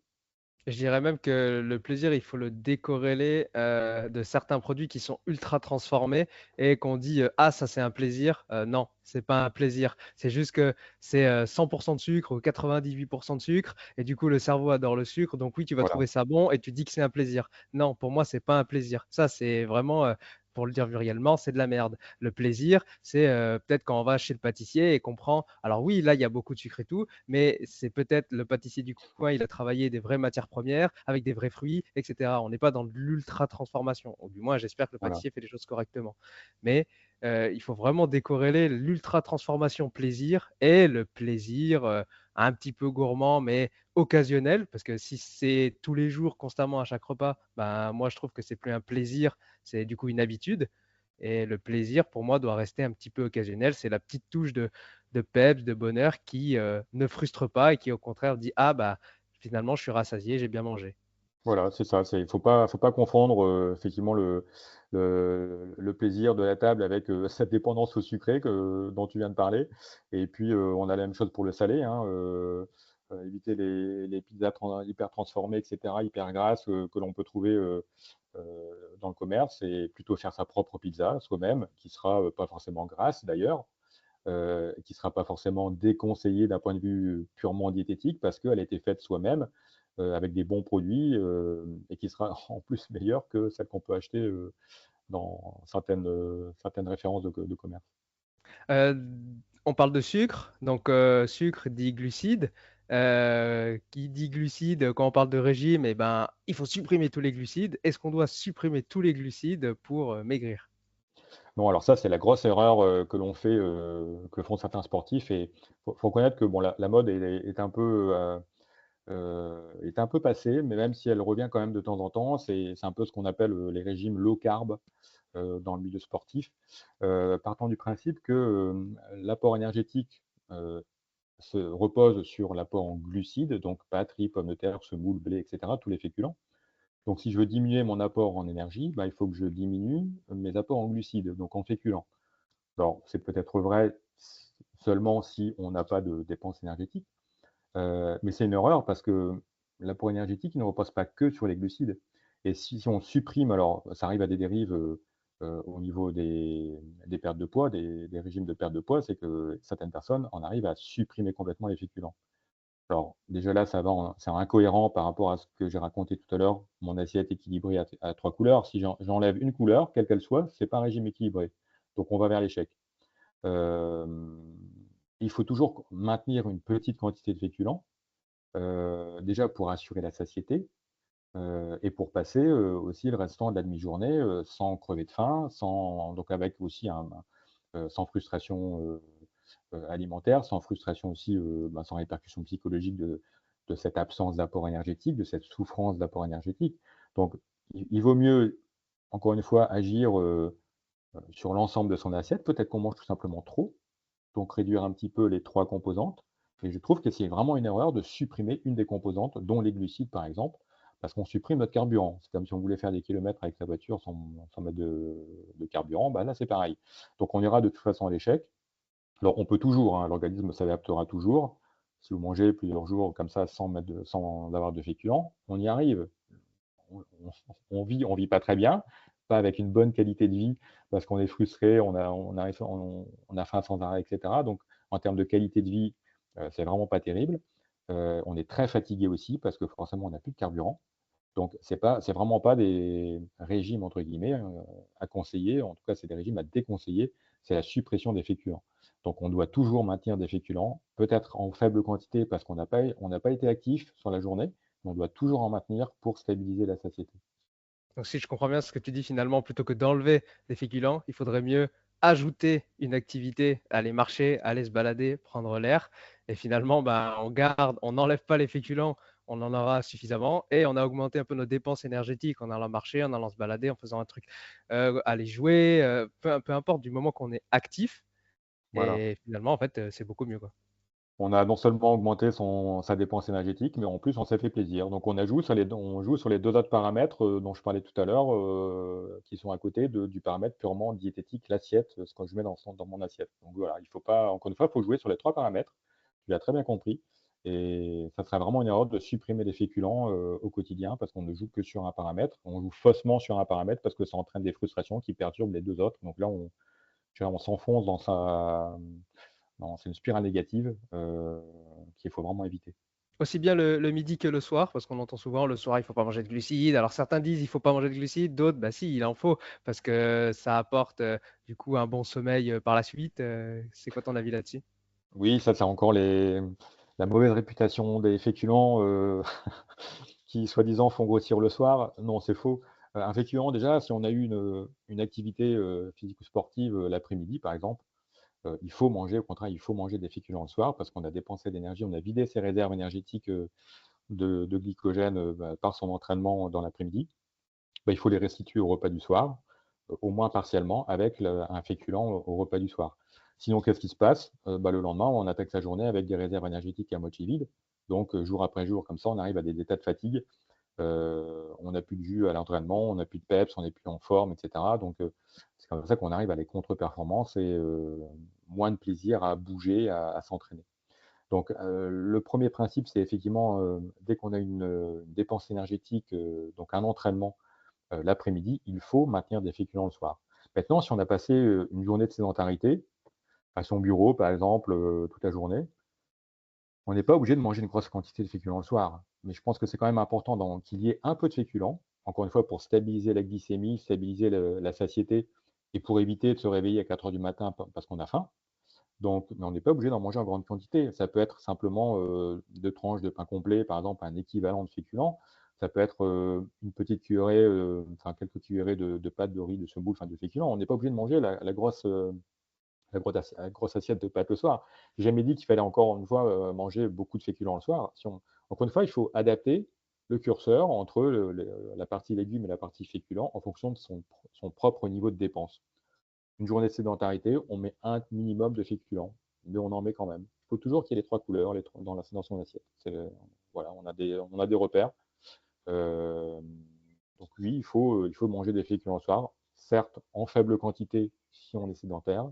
S2: Je dirais même que le plaisir, il faut le décorréler, de certains produits qui sont ultra transformés et qu'on dit, «Ah ça c'est un plaisir», non, c'est pas un plaisir. C'est juste que c'est, 100 de sucre ou 98 de sucre et du coup le cerveau adore le sucre, donc oui, tu vas
S3: Voilà,
S2: trouver ça bon et tu dis que c'est un plaisir. Non, pour moi, c'est pas un plaisir. Ça, c'est vraiment, pour le dire vulgairement, c'est de la merde. Le plaisir, c'est, peut-être quand on va chez le pâtissier et qu'on prend alors oui, là, il y a beaucoup de sucre et tout, mais c'est peut-être le pâtissier du coin, il a travaillé des vraies matières premières avec des vrais fruits, etc. On n'est pas dans de l'ultra transformation. Ou du moins, j'espère que le
S3: voilà.
S2: pâtissier fait les choses correctement. Mais il faut vraiment décorréler l'ultra transformation plaisir et le plaisir un petit peu gourmand, mais occasionnel. Parce que si c'est tous les jours, constamment à chaque repas, ben, moi, je trouve que c'est plus un plaisir, c'est du coup une habitude. Et le plaisir, pour moi, doit rester un petit peu occasionnel. C'est la petite touche de peps, de bonheur qui ne frustre pas et qui, au contraire, dit ah, bah, finalement, je suis rassasié, j'ai bien mangé.
S3: Voilà, c'est ça, il faut pas confondre, effectivement le plaisir de la table avec, cette dépendance au sucré dont tu viens de parler et puis, on a la même chose pour le salé, hein, éviter les pizzas hyper transformées et cetera, hyper grasses, que l'on peut trouver, dans le commerce et plutôt faire sa propre pizza soi-même, qui sera, pas forcément grasse d'ailleurs, qui ne sera pas forcément déconseillée d'un point de vue purement diététique parce qu'elle a été faite soi-même, avec des bons produits, et qui sera en plus meilleure que celle qu'on peut acheter, dans certaines références de commerce.
S2: Euh, on parle de sucre, donc sucre dit glucides. Qui dit glucides, quand on parle de régime, eh ben, il faut supprimer tous les glucides. Est-ce qu'on doit supprimer tous les glucides pour maigrir?
S3: Non, alors ça, c'est la grosse erreur, que font certains sportifs et faut reconnaître que bon, la mode est un peu passée, mais même si elle revient quand même de temps en temps, c'est un peu ce qu'on appelle, les régimes low carb, dans le milieu sportif, partant du principe que, l'apport énergétique, se repose sur l'apport en glucides, donc pâtes, riz, pommes de terre, semoule, blé et cetera, tous les féculents. Donc si je veux diminuer mon apport en énergie, bah, il faut que je diminue mes apports en glucides, donc en féculents. Alors c'est peut-être vrai seulement si on n'a pas de dépenses énergétiques, mais c'est une erreur parce que l'apport énergétique, il ne repose pas que sur les glucides et si on supprime alors ça arrive à des dérives, au niveau des pertes de poids, des régimes de perte de poids, c'est que certaines personnes en arrivent à supprimer complètement les féculents. Alors déjà là, ça va c'est incohérent par rapport à ce que j'ai raconté tout à l'heure, mon assiette équilibrée à 3 couleurs. Si j'enlève une couleur, quelle qu'elle soit, c'est pas un régime équilibré. Donc on va vers l'échec. Hem, il faut toujours maintenir une petite quantité de féculents, déjà pour assurer la satiété, et pour passer, aussi le restant de la demi-journée, sans crever de faim, donc avec aussi sans frustration, alimentaire, sans frustration aussi, sans répercussion psychologique de cette absence d'apport énergétique, de cette souffrance d'apport énergétique. Donc il vaut mieux, encore une fois, agir, sur l'ensemble de son assiette. Peut-être qu'on mange tout simplement trop, donc réduire un petit peu les 3 composantes, et je trouve que c'est vraiment une erreur de supprimer une des composantes, dont les glucides par exemple, parce qu'on supprime notre carburant. C'est comme si on voulait faire des kilomètres avec sa voiture sans mettre de carburant, bah, là c'est pareil. Donc on ira de toute façon à l'échec. Alors on peut toujours, hein, l'organisme s'adaptera toujours. Si vous mangez plusieurs jours comme ça sans avoir de féculents, on y arrive. On vit pas très bien, pas avec une bonne qualité de vie parce qu'on est frustré, on a faim sans arrêt et cetera. Donc en termes de qualité de vie, c'est vraiment pas terrible. On est très fatigué aussi parce que forcément on n'a plus de carburant. Donc c'est vraiment pas des «régimes» entre guillemets, à conseiller. En tout cas, c'est des régimes à déconseiller. C'est la suppression des féculents. Donc on doit toujours maintenir des féculents, peut-être en faible quantité parce qu'on n'a pas été actif sur la journée, mais on doit toujours en maintenir pour stabiliser la satiété.
S2: Donc si je comprends bien ce que tu dis finalement, plutôt que d'enlever des féculents, il faudrait mieux ajouter une activité, aller marcher, aller se balader, prendre l'air. Et finalement, ben, on n'enlève pas les féculents, on en aura suffisamment et on a augmenté un peu nos dépenses énergétiques en allant marcher, en allant se balader, en faisant un truc, aller jouer, peu importe du moment qu'on est actif.
S3: Voilà.
S2: Et finalement, en fait, c'est beaucoup mieux, quoi.
S3: On a non seulement augmenté sa dépense énergétique, mais en plus on s'est fait plaisir. Donc on joue sur les 2 autres paramètres, dont je parlais tout à l'heure, qui sont à côté du paramètre purement diététique, l'assiette, ce que je mets dans mon assiette. Donc voilà, il faut pas encore une fois, il faut jouer sur les 3 paramètres. Tu l'as très bien compris, et ça serait vraiment une erreur de supprimer les féculents, au quotidien parce qu'on ne joue que sur un paramètre. On joue faussement sur un paramètre parce que ça entraîne des frustrations qui perturbent les 2 autres. Donc là, on s'enfonce non, c'est une spirale négative, qu'il faut vraiment éviter.
S2: Aussi bien le midi que le soir, parce qu'on entend souvent le soir, il faut pas manger de glucides. Alors certains disent il faut pas manger de glucides, d'autres, bah si, il en faut, parce que ça apporte du coup un bon sommeil par la suite. C'est quoi ton avis là-dessus?
S3: Oui, ça, c'est encore la mauvaise réputation des féculents, qui soi-disant font grossir le soir. Non, c'est faux. Un féculent déjà, si on a eu une activité, physique ou sportive, l'après-midi par exemple, il faut manger, au contraire, il faut manger des féculents le soir parce qu'on a dépensé de l'énergie, on a vidé ses réserves énergétiques, de glycogène, par son entraînement dans l'après-midi. Bah, il faut les restituer au repas du soir, au moins partiellement, avec un féculent au repas du soir. Sinon, qu'est-ce qui se passe? Bah, le lendemain, on attaque sa journée avec des réserves énergétiques à moitié vides. Donc, jour après jour, comme ça, on arrive à des états de fatigue. On n'a plus de jus à l'entraînement, on n'a plus de peps, on n'est plus en forme, et cetera. Donc, c'est comme ça qu'on arrive à des contre-performances et moins de plaisir à bouger, à s'entraîner. Donc, le premier principe, c'est effectivement, dès qu'on a une dépense énergétique, donc un entraînement, l'après-midi, il faut maintenir des féculents le soir. Maintenant, si on a passé, une journée de sédentarité, à son bureau par exemple, toute la journée, on n'est pas obligé de manger une grosse quantité de féculents le soir. Mais je pense que c'est quand même important qu'il y ait un peu de féculents, encore une fois pour stabiliser la glycémie, stabiliser la satiété et pour éviter de se réveiller à 4 heures du matin parce qu'on a faim. Donc, mais on n'est pas obligé d'en manger en grande quantité. Ça peut être simplement, 2 tranches de pain complet, par exemple, un équivalent de féculents. Ça peut être, une petite cuillerée, enfin quelques cuillerées de pâtes de riz, de semoule, enfin de féculents. On n'est pas obligé de manger la grosse assiette de pâtes le soir. J'ai jamais dit qu'il fallait encore une fois, manger beaucoup de féculents le soir. Encore une fois, il faut adapter le curseur entre la partie légumes et la partie féculents en fonction de son propre niveau de dépense. Une journée de sédentarité, on met un minimum de féculents, mais on en met quand même. Il faut toujours qu'il y ait les 3 couleurs, dans son assiette. Voilà, on a des repères. Hem, donc oui, il faut manger des féculents le soir, certes en faible quantité si on est sédentaire,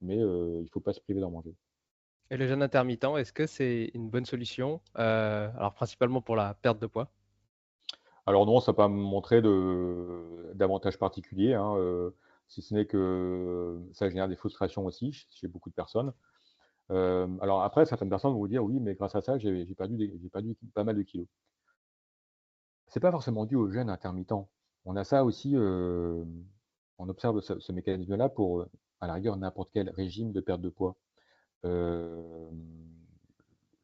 S3: mais il ne faut pas se priver d'en manger.
S2: Et le jeûne intermittent, est-ce que c'est une bonne solution? Alors principalement pour la perte de poids.
S3: Alors non, ça n'a pas montré d'avantages particuliers, hein, si ce n'est que ça génère des frustrations aussi chez beaucoup de personnes. Alors après, certaines personnes vont vous dire: «Oui, mais grâce à ça, j'ai perdu pas mal de kilos». C'est pas forcément dû au jeûne intermittent. On a ça aussi, on observe ce mécanisme-là pour, à la rigueur, n'importe quel régime de perte de poids. Hem,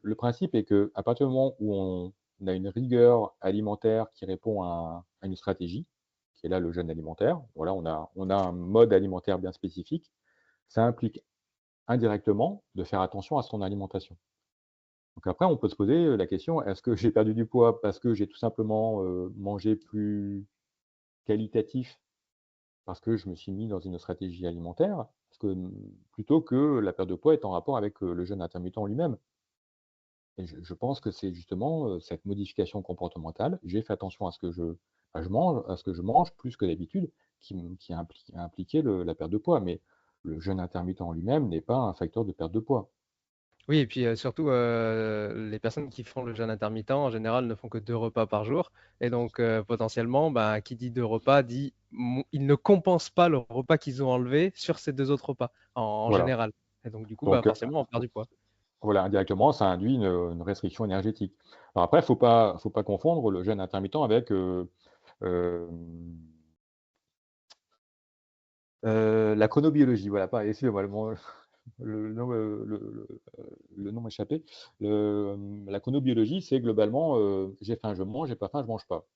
S3: le principe est qu'à partir du moment où on a une rigueur alimentaire qui répond à une stratégie, qui est là le jeûne alimentaire, voilà, on a un mode alimentaire bien spécifique, ça implique indirectement de faire attention à son alimentation. Donc après, on peut se poser, la question: «Est-ce que j'ai perdu du poids parce que j'ai tout simplement, mangé plus qualitatif, parce que je me suis mis dans une stratégie alimentaire?» Parce que, plutôt que la perte de poids est en rapport avec, le jeûne intermittent en lui-même. Et je pense que c'est justement, cette modification comportementale, j'ai fait attention à ce que je mange, à ce que je mange plus que d'habitude, qui a impliqué la perte de poids. Mais le jeûne intermittent en lui-même n'est pas un facteur de perte de poids.
S2: Oui et puis, surtout, les personnes qui font le jeûne intermittent, en général, ne font que 2 repas par jour et donc potentiellement, bah, qui dit 2 repas dit ils ne compensent pas le repas qu'ils ont enlevé sur ces 2 autres repas, en
S3: Voilà.
S2: général et donc du coup, bah,
S3: Donc,
S2: forcément, on perd du poids.
S3: voilà, indirectement, ça induit une restriction énergétique. Alors après, faut pas confondre le jeûne intermittent avec, hem, la chronobiologie. Voilà, pas excusez-moi, le nom, le nom m'échappait. La chronobiologie, c'est globalement, j'ai faim, je mange, j'ai pas faim, je mange pas.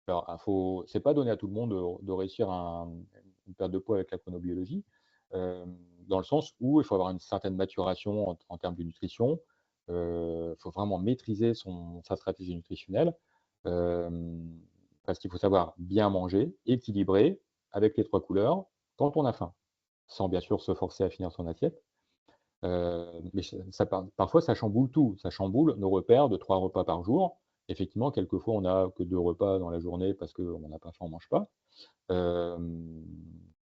S3: Alors, faut c'est pas donné à tout le monde de réussir une perte de poids avec la chronobiologie, dans le sens où il faut avoir une certaine maturation en termes de nutrition. Faut vraiment maîtriser sa stratégie nutritionnelle, hem, parce qu'il faut savoir bien manger, équilibré, avec les 3 couleurs, quand on a faim, sans bien sûr se forcer à finir son assiette. Mais parfois ça chamboule tout, ça chamboule nos repères de 3 repas par jour. Effectivement, quelquefois, on n'a que 2 repas dans la journée parce qu'on n'en a pas faim, on mange pas. Hem,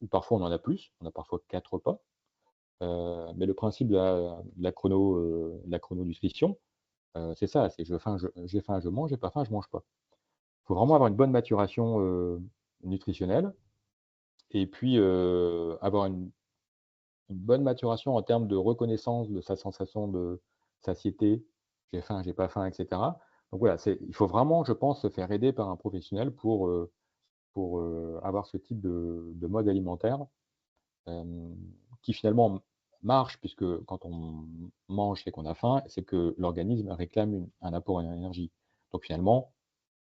S3: ou parfois on en a plus, on a parfois 4 repas. Mais le principe de la chrononutrition, c'est ça, c'est j'ai faim, je mange, j'ai pas faim, je mange pas. Il faut vraiment avoir une bonne maturation, nutritionnelle et puis, avoir une bonne maturation en termes de reconnaissance de sa sensation de satiété, j'ai faim, j'ai pas faim et cetera. Donc voilà, il faut vraiment, je pense, se faire aider par un professionnel pour, avoir ce type de mode alimentaire, hem, qui finalement marche puisque quand on mange et qu'on a faim, c'est que l'organisme réclame un apport en énergie. Donc finalement,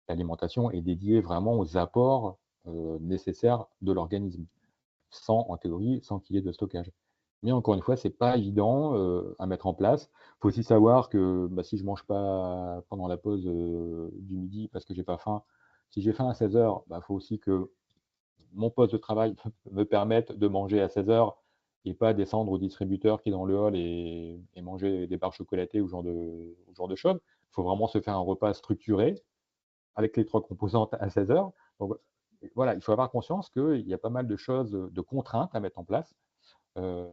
S3: l'alimentation est dédiée vraiment aux apports, nécessaires de l'organisme en théorie, sans qu'il y ait de stockage. Mais encore une fois, c'est pas évident, à mettre en place. Il faut aussi savoir que, bah, si je mange pas pendant la pause, du midi parce que j'ai pas faim, si j'ai faim à 16:00, bah, faut aussi que mon poste de travail me permette de manger à 16:00 et pas descendre au distributeur qui est dans le hall et manger des barres chocolatées ou ce genre de choses. Il faut vraiment se faire un repas structuré avec les 3 composantes à 16:00. Donc voilà, il faut avoir conscience qu'il y a pas mal de choses, de contraintes à mettre en place. Hem,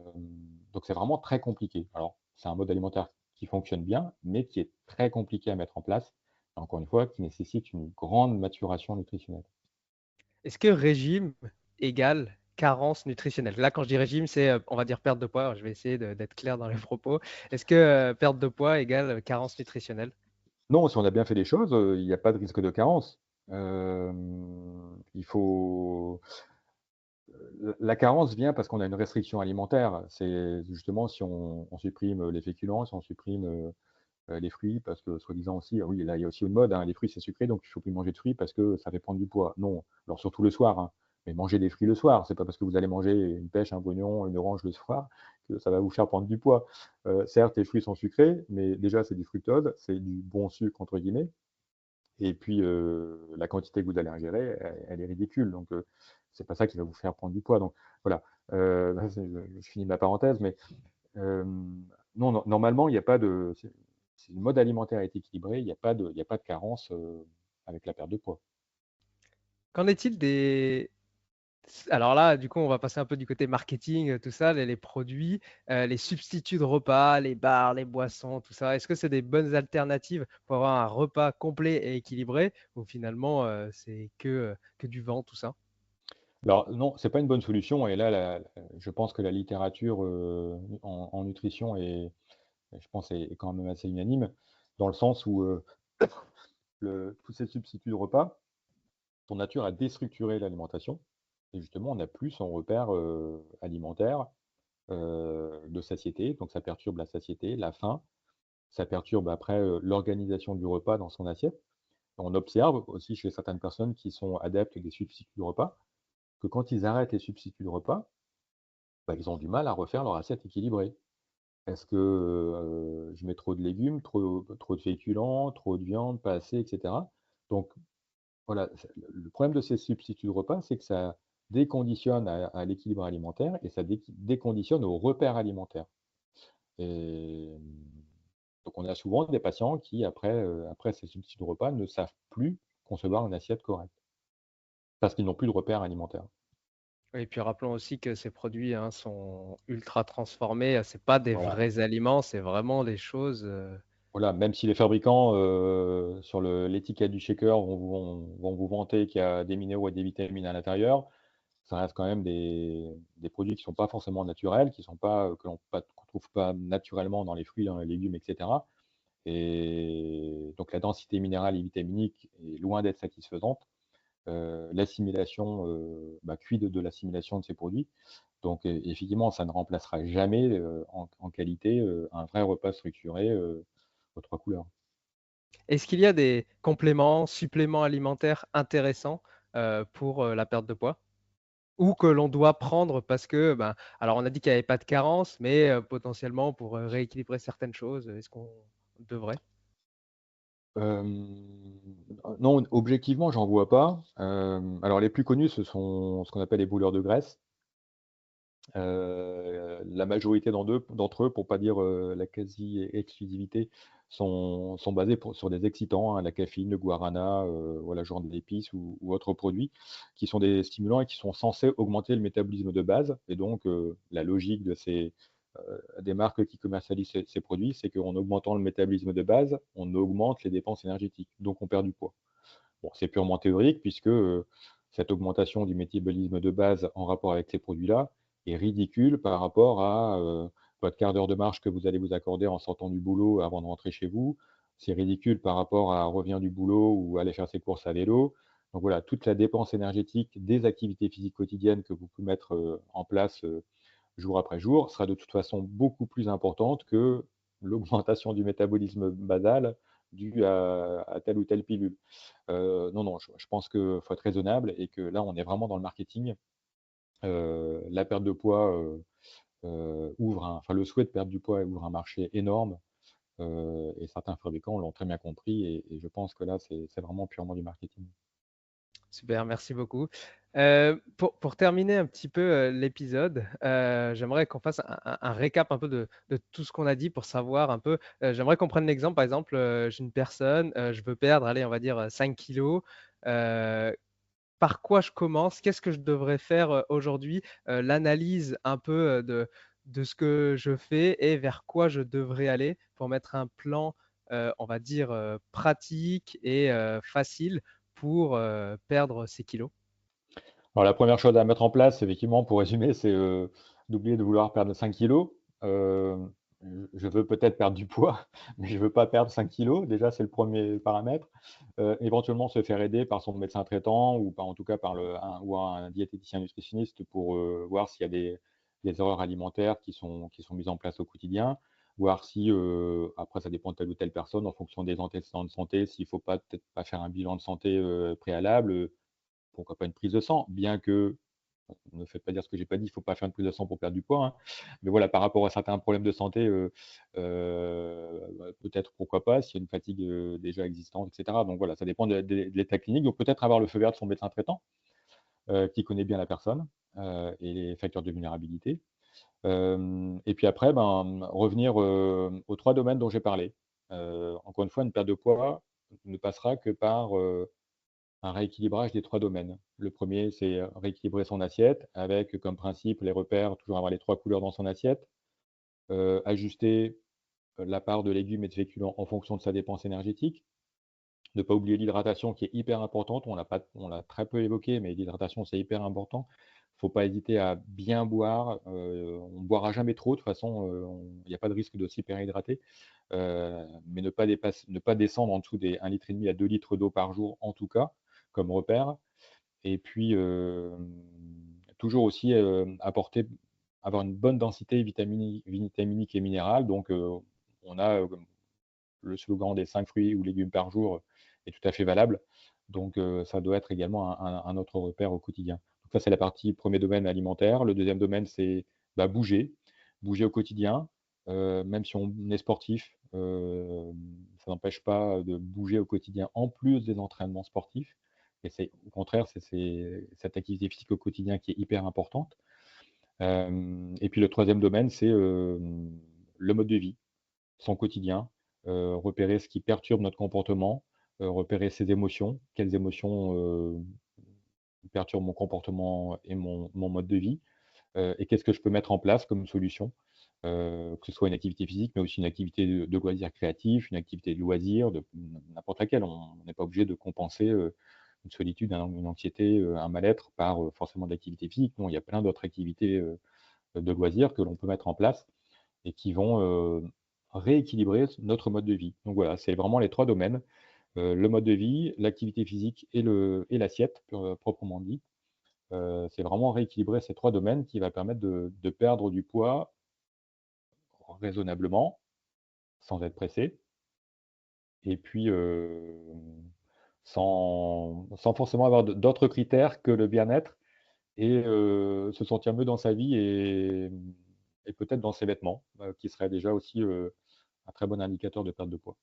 S3: donc c'est vraiment très compliqué. Alors, c'est un mode alimentaire qui fonctionne bien, mais qui est très compliqué à mettre en place, et encore une fois, qui nécessite une grande maturation nutritionnelle.
S2: Est-ce que régime égale carence nutritionnelle? Là, quand je dis régime, c'est, on va dire perte de poids. Je vais essayer d'être clair dans les propos. Est-ce que, perte de poids égale, carence nutritionnelle?
S3: Non, si on a bien fait les choses, il n'y a pas de risque de carence. Il faut la carence vient parce qu'on a une restriction alimentaire. C'est justement si on supprime les féculents, si on supprime, les fruits parce que soi-disant aussi, ah oui, là, il y a aussi une mode, hein, les fruits c'est sucré donc il faut plus manger de fruits parce que ça fait prendre du poids. Non, alors surtout le soir, hein, mais mangez des fruits le soir, c'est pas parce que vous allez manger une pêche, un brognon, une orange le soir que ça va vous faire prendre du poids. Certes, les fruits sont sucrés, mais déjà c'est du fructose, c'est du «bon sucre» entre guillemets et puis, la quantité que vous allez ingérer, elle est ridicule donc c'est pas ça qui va vous faire prendre du poids donc voilà, là je finis ma parenthèse mais non, normalement, il y a pas de si le mode alimentaire est équilibré, il y a pas de carence, avec la perte de poids.
S2: Qu'en est-il des alors là, du coup, on va passer un peu du côté marketing, tout ça, les produits, les substituts de repas, les bars, les boissons, tout ça. Est-ce que c'est des bonnes alternatives pour avoir un repas complet et équilibré ou finalement, c'est que du vent tout ça?
S3: Alors non, c'est pas une bonne solution et là, je pense que la littérature, en nutrition je pense est quand même assez unanime, dans le sens où, tous ces substituts de repas sont de nature à déstructurer l'alimentation et justement on n'a plus son repère, alimentaire, de satiété, donc ça perturbe la satiété, la faim, ça perturbe après, l'organisation du repas dans son assiette. On observe aussi chez certaines personnes qui sont adeptes des substituts de repas, que quand ils arrêtent les substituts de repas, bah, ils ont du mal à refaire leur assiette équilibrée. Est-ce que, je mets trop de légumes, trop de féculents, trop de viande, pas assez et cetera? Donc voilà, c'est le problème de ces substituts de repas, c'est que ça déconditionne à l'équilibre alimentaire et ça déconditionne aux repères alimentaires et donc on a souvent des patients qui après ces substituts de repas ne savent plus concevoir une assiette correcte, parce qu'ils n'ont plus de repères alimentaires.
S2: Et puis rappelons aussi que ces produits, hein, sont ultra transformés, c'est pas des
S3: Voilà.
S2: vrais aliments, c'est vraiment des choses,
S3: Voilà, même si les fabricants, sur l'étiquette du shaker vont vous vanter qu'il y a des minéraux et des vitamines à l'intérieur, ça reste quand même des produits qui sont pas forcément naturels, qui sont pas, qu'on trouve pas naturellement dans les fruits, dans les légumes et cetera et donc la densité minérale et vitaminique est loin d'être satisfaisante. L'assimilation, quid de l'assimilation de ces produits? Donc effectivement, ça ne remplacera jamais, en qualité, un vrai repas structuré, aux 3 couleurs.
S2: est-ce qu'il y a des compléments, suppléments alimentaires intéressants, pour, la perte de poids? Ou que l'on doit prendre parce que, ben, alors on a dit qu'il y avait pas de carence, mais, potentiellement pour, rééquilibrer certaines choses, est-ce qu'on devrait?
S3: Non, objectivement, j'en vois pas. Alors les plus connus, ce sont ce qu'on appelle les brûleurs de graisse. La majorité d'entre eux, pour pas dire, la quasi-exclusivité, sont basés sur des excitants, hein, la caféine, le guarana, voilà, ce genre d'épices ou autres produits qui sont des stimulants et qui sont censés augmenter le métabolisme de base et donc la logique de des marques qui commercialisent ces produits, c'est qu'en augmentant le métabolisme de base, on augmente les dépenses énergétiques, donc on perd du poids. Bon, c'est purement théorique puisque, cette augmentation du métabolisme de base en rapport avec ces produits-là est ridicule par rapport à, votre quart d'heure de marche que vous allez vous accorder en sortant du boulot avant de rentrer chez vous. C'est ridicule par rapport à revenir du boulot ou aller faire ses courses à vélo. Donc voilà, toute la dépense énergétique des activités physiques quotidiennes que vous pouvez mettre, en place, jour après jour sera de toute façon beaucoup plus importante que l'augmentation du métabolisme basal due à telle ou telle pilule. Non, non, je pense qu'il faut être raisonnable et que là, on est vraiment dans le marketing. La perte de poids, le souhait de perdre du poids ouvre un marché énorme, et certains fabricants l'ont très bien compris et je pense que là, c'est vraiment purement du marketing.
S2: Super, merci beaucoup. Pour terminer un petit peu, l'épisode, j'aimerais qu'on fasse un récap un peu de tout ce qu'on a dit pour savoir un peu, j'aimerais qu'on prenne l'exemple, par exemple, j'ai une personne, je veux perdre, allez, on va dire, 5 kilogrammes. Par quoi je commence? Qu'est-ce que je devrais faire, aujourd'hui? L'analyse un peu, de ce que je fais et vers quoi je devrais aller pour mettre un plan, on va dire, pratique et facile pour, perdre ces kilos.
S3: Alors la première chose à mettre en place, effectivement, pour résumer, c'est, d'oublier de vouloir perdre 5 kilos. Hem, je veux peut-être perdre du poids, mais je veux pas perdre 5 kilos. Déjà, c'est le premier paramètre. Éventuellement se faire aider par son médecin traitant ou en tout cas par un diététicien nutritionniste pour, voir s'il y a des erreurs alimentaires qui sont mises en place au quotidien. Voir si, après ça dépend de telle ou telle personne en fonction des antécédents de santé, s'il faut pas peut-être pas faire un bilan de santé, préalable, pourquoi pas une prise de sang? Bien que, ne me faites pas dire ce que j'ai pas dit, il faut pas faire une prise de sang pour perdre du poids, hein. Mais voilà, par rapport à certains problèmes de santé, peut-être pourquoi pas, s'il y a une fatigue, déjà existante et cetera. Donc voilà, ça dépend de l'état clinique. Donc peut-être avoir le feu vert de son médecin traitant, qui connaît bien la personne, et les facteurs de vulnérabilité. Et puis après, revenir, aux 3 domaines dont j'ai parlé. Encore une fois, une perte de poids ne passera que par, un rééquilibrage des 3 domaines. Le premier, c'est, rééquilibrer son assiette avec comme principe les repères, toujours avoir les 3 couleurs dans son assiette, ajuster, la part de légumes et de féculents en fonction de sa dépense énergétique, Ne pas oublier l'hydratation qui est hyper importante. On l'a très peu évoqué, mais l'hydratation, c'est hyper important. Faut pas hésiter à bien boire. On ne boira jamais trop, de toute façon, il n'y a pas de risque de s'hyperhydrater. Mais ne pas descendre en dessous des 1,5 litre à 2 litres d'eau par jour, en tout cas, comme repère. Et puis, toujours aussi, avoir une bonne densité vitaminique et minérale. Donc, on a, le slogan des 5 fruits ou légumes par jour est tout à fait valable. Donc, ça doit être également un autre repère au quotidien. Donc ça, c'est la partie premier domaine alimentaire. Le deuxième domaine, c'est, bouger. Bouger au quotidien, même si on est sportif, ça n'empêche pas de bouger au quotidien en plus des entraînements sportifs. Et c'est au contraire, c'est cette activité physique au quotidien qui est hyper importante. Et puis le troisième domaine, c'est, le mode de vie, son quotidien, repérer ce qui perturbe notre comportement, repérer ses émotions. Quelles émotions, perturbent mon comportement et mon mode de vie? Et qu'est-ce que je peux mettre en place comme solution? Que ce soit une activité physique, mais aussi une activité de loisir créatif, une activité de loisir, de n'importe laquelle. On n'est pas obligé de compenser, une solitude, une anxiété, un mal-être par, forcément de l'activité physique. Non, il y a plein d'autres activités, de loisirs que l'on peut mettre en place et qui vont, rééquilibrer notre mode de vie. Donc voilà, c'est vraiment les 3 domaines, le mode de vie, l'activité physique et l'assiette proprement dit. C'est vraiment rééquilibrer ces 3 domaines qui va permettre de perdre du poids raisonnablement, sans être pressé et puis, sans forcément avoir d'autres critères que le bien-être et se sentir mieux dans sa vie et peut-être dans ses vêtements, qui serait déjà aussi, un très bon indicateur de perte de poids.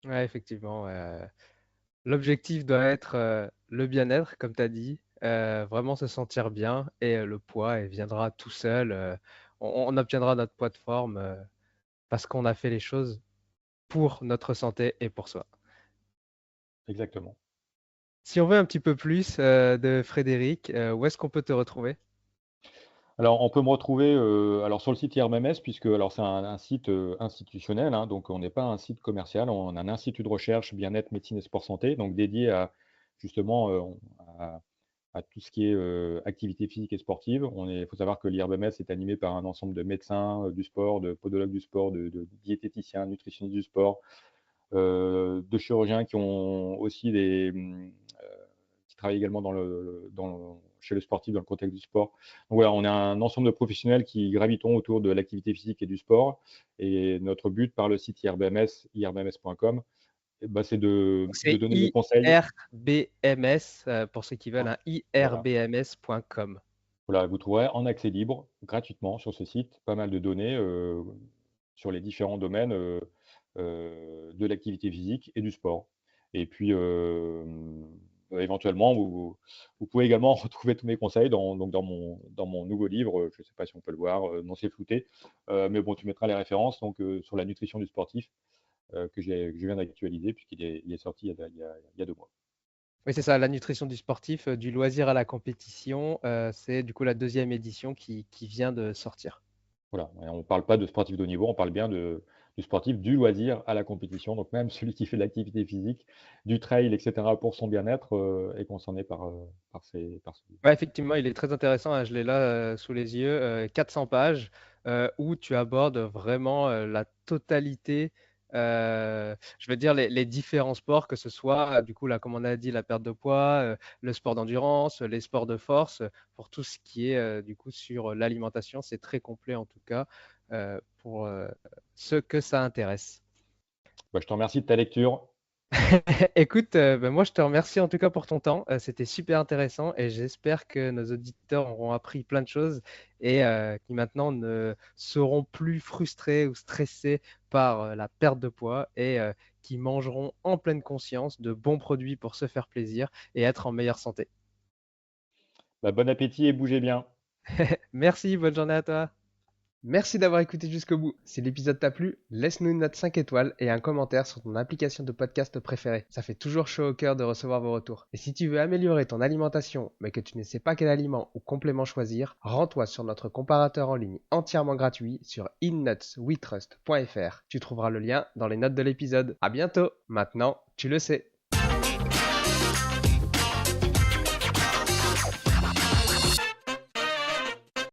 S2: Ouais, effectivement, l'objectif doit être, le bien-être, comme tu as dit, vraiment se sentir bien et le poids, il viendra tout seul, on obtiendra notre poids de forme, parce qu'on a fait les choses pour notre santé et pour soi.
S3: Exactement.
S2: Si on veut un petit peu plus, de Frédéric, où est-ce qu'on peut te retrouver?
S3: Alors, on peut me retrouver, alors sur le site IRMMS puisque alors c'est un site, institutionnel, hein, donc on n'est pas un site commercial. On a un institut de recherche bien-être, médecine et sport santé, donc dédié à justement, à tout ce qui est, activité physique et sportive. Il faut savoir que l'IRMMS est animé par un ensemble de médecins, du sport, de podologues du sport, de diététiciens, nutritionnistes du sport, de chirurgiens qui ont aussi qui travaillent également chez le sportif, dans le contexte du sport. Donc voilà, on a un ensemble de professionnels qui gravitons autour de l'activité physique et du sport. Et notre but par le site IRBMS, irbms.com, c'est
S2: Donc
S3: de
S2: c'est
S3: donner des conseils.
S2: IRBMS, pour ceux qui veulent, hein,
S3: Voilà.
S2: irbms.com.
S3: Voilà, vous trouverez en accès libre, gratuitement, sur ce site, pas mal de données sur les différents domaines de l'activité physique et du sport. Et puis, éventuellement, vous pouvez également retrouver tous mes conseils dans mon nouveau livre. Je ne sais pas si on peut le voir, non, c'est flouté. Mais bon, tu mettras les références donc, sur la nutrition du sportif que je viens d'actualiser, puisqu'il est sorti il y a 2 mois.
S2: Oui, c'est ça, la nutrition du sportif, du loisir à la compétition, c'est du coup la deuxième édition qui vient de sortir.
S3: Voilà, et on ne parle pas de sportif de haut niveau, on parle bien du sportif du loisir à la compétition. Donc même celui qui fait de l'activité physique, du trail, et cetera, pour son bien-être, est concerné par ce
S2: Ouais, effectivement, il est très intéressant, hein, je l'ai là sous les yeux, 400 pages, où tu abordes vraiment la totalité, je veux dire les différents sports, que ce soit du coup là, comme on a dit, la perte de poids, le sport d'endurance, les sports de force, pour tout ce qui est du coup sur l'alimentation, c'est très complet en tout cas pour ceux que ça intéresse.
S3: Je te remercie de ta lecture.
S2: Écoute, ben moi je te remercie en tout cas pour ton temps. C'était super intéressant et j'espère que nos auditeurs auront appris plein de choses et qui maintenant ne seront plus frustrés ou stressés par la perte de poids et qui mangeront en pleine conscience de bons produits pour se faire plaisir et être en meilleure santé.
S3: Bon appétit et bougez bien.
S2: Merci, bonne journée à toi. Merci d'avoir écouté jusqu'au bout. Si l'épisode t'a plu, laisse-nous une note 5 étoiles et un commentaire sur ton application de podcast préférée. Ça fait toujours chaud au cœur de recevoir vos retours. Et si tu veux améliorer ton alimentation, mais que tu ne sais pas quel aliment ou complément choisir, rends-toi sur notre comparateur en ligne entièrement gratuit sur innutswetrust.fr. Tu trouveras le lien dans les notes de l'épisode. À bientôt. Maintenant, tu le sais.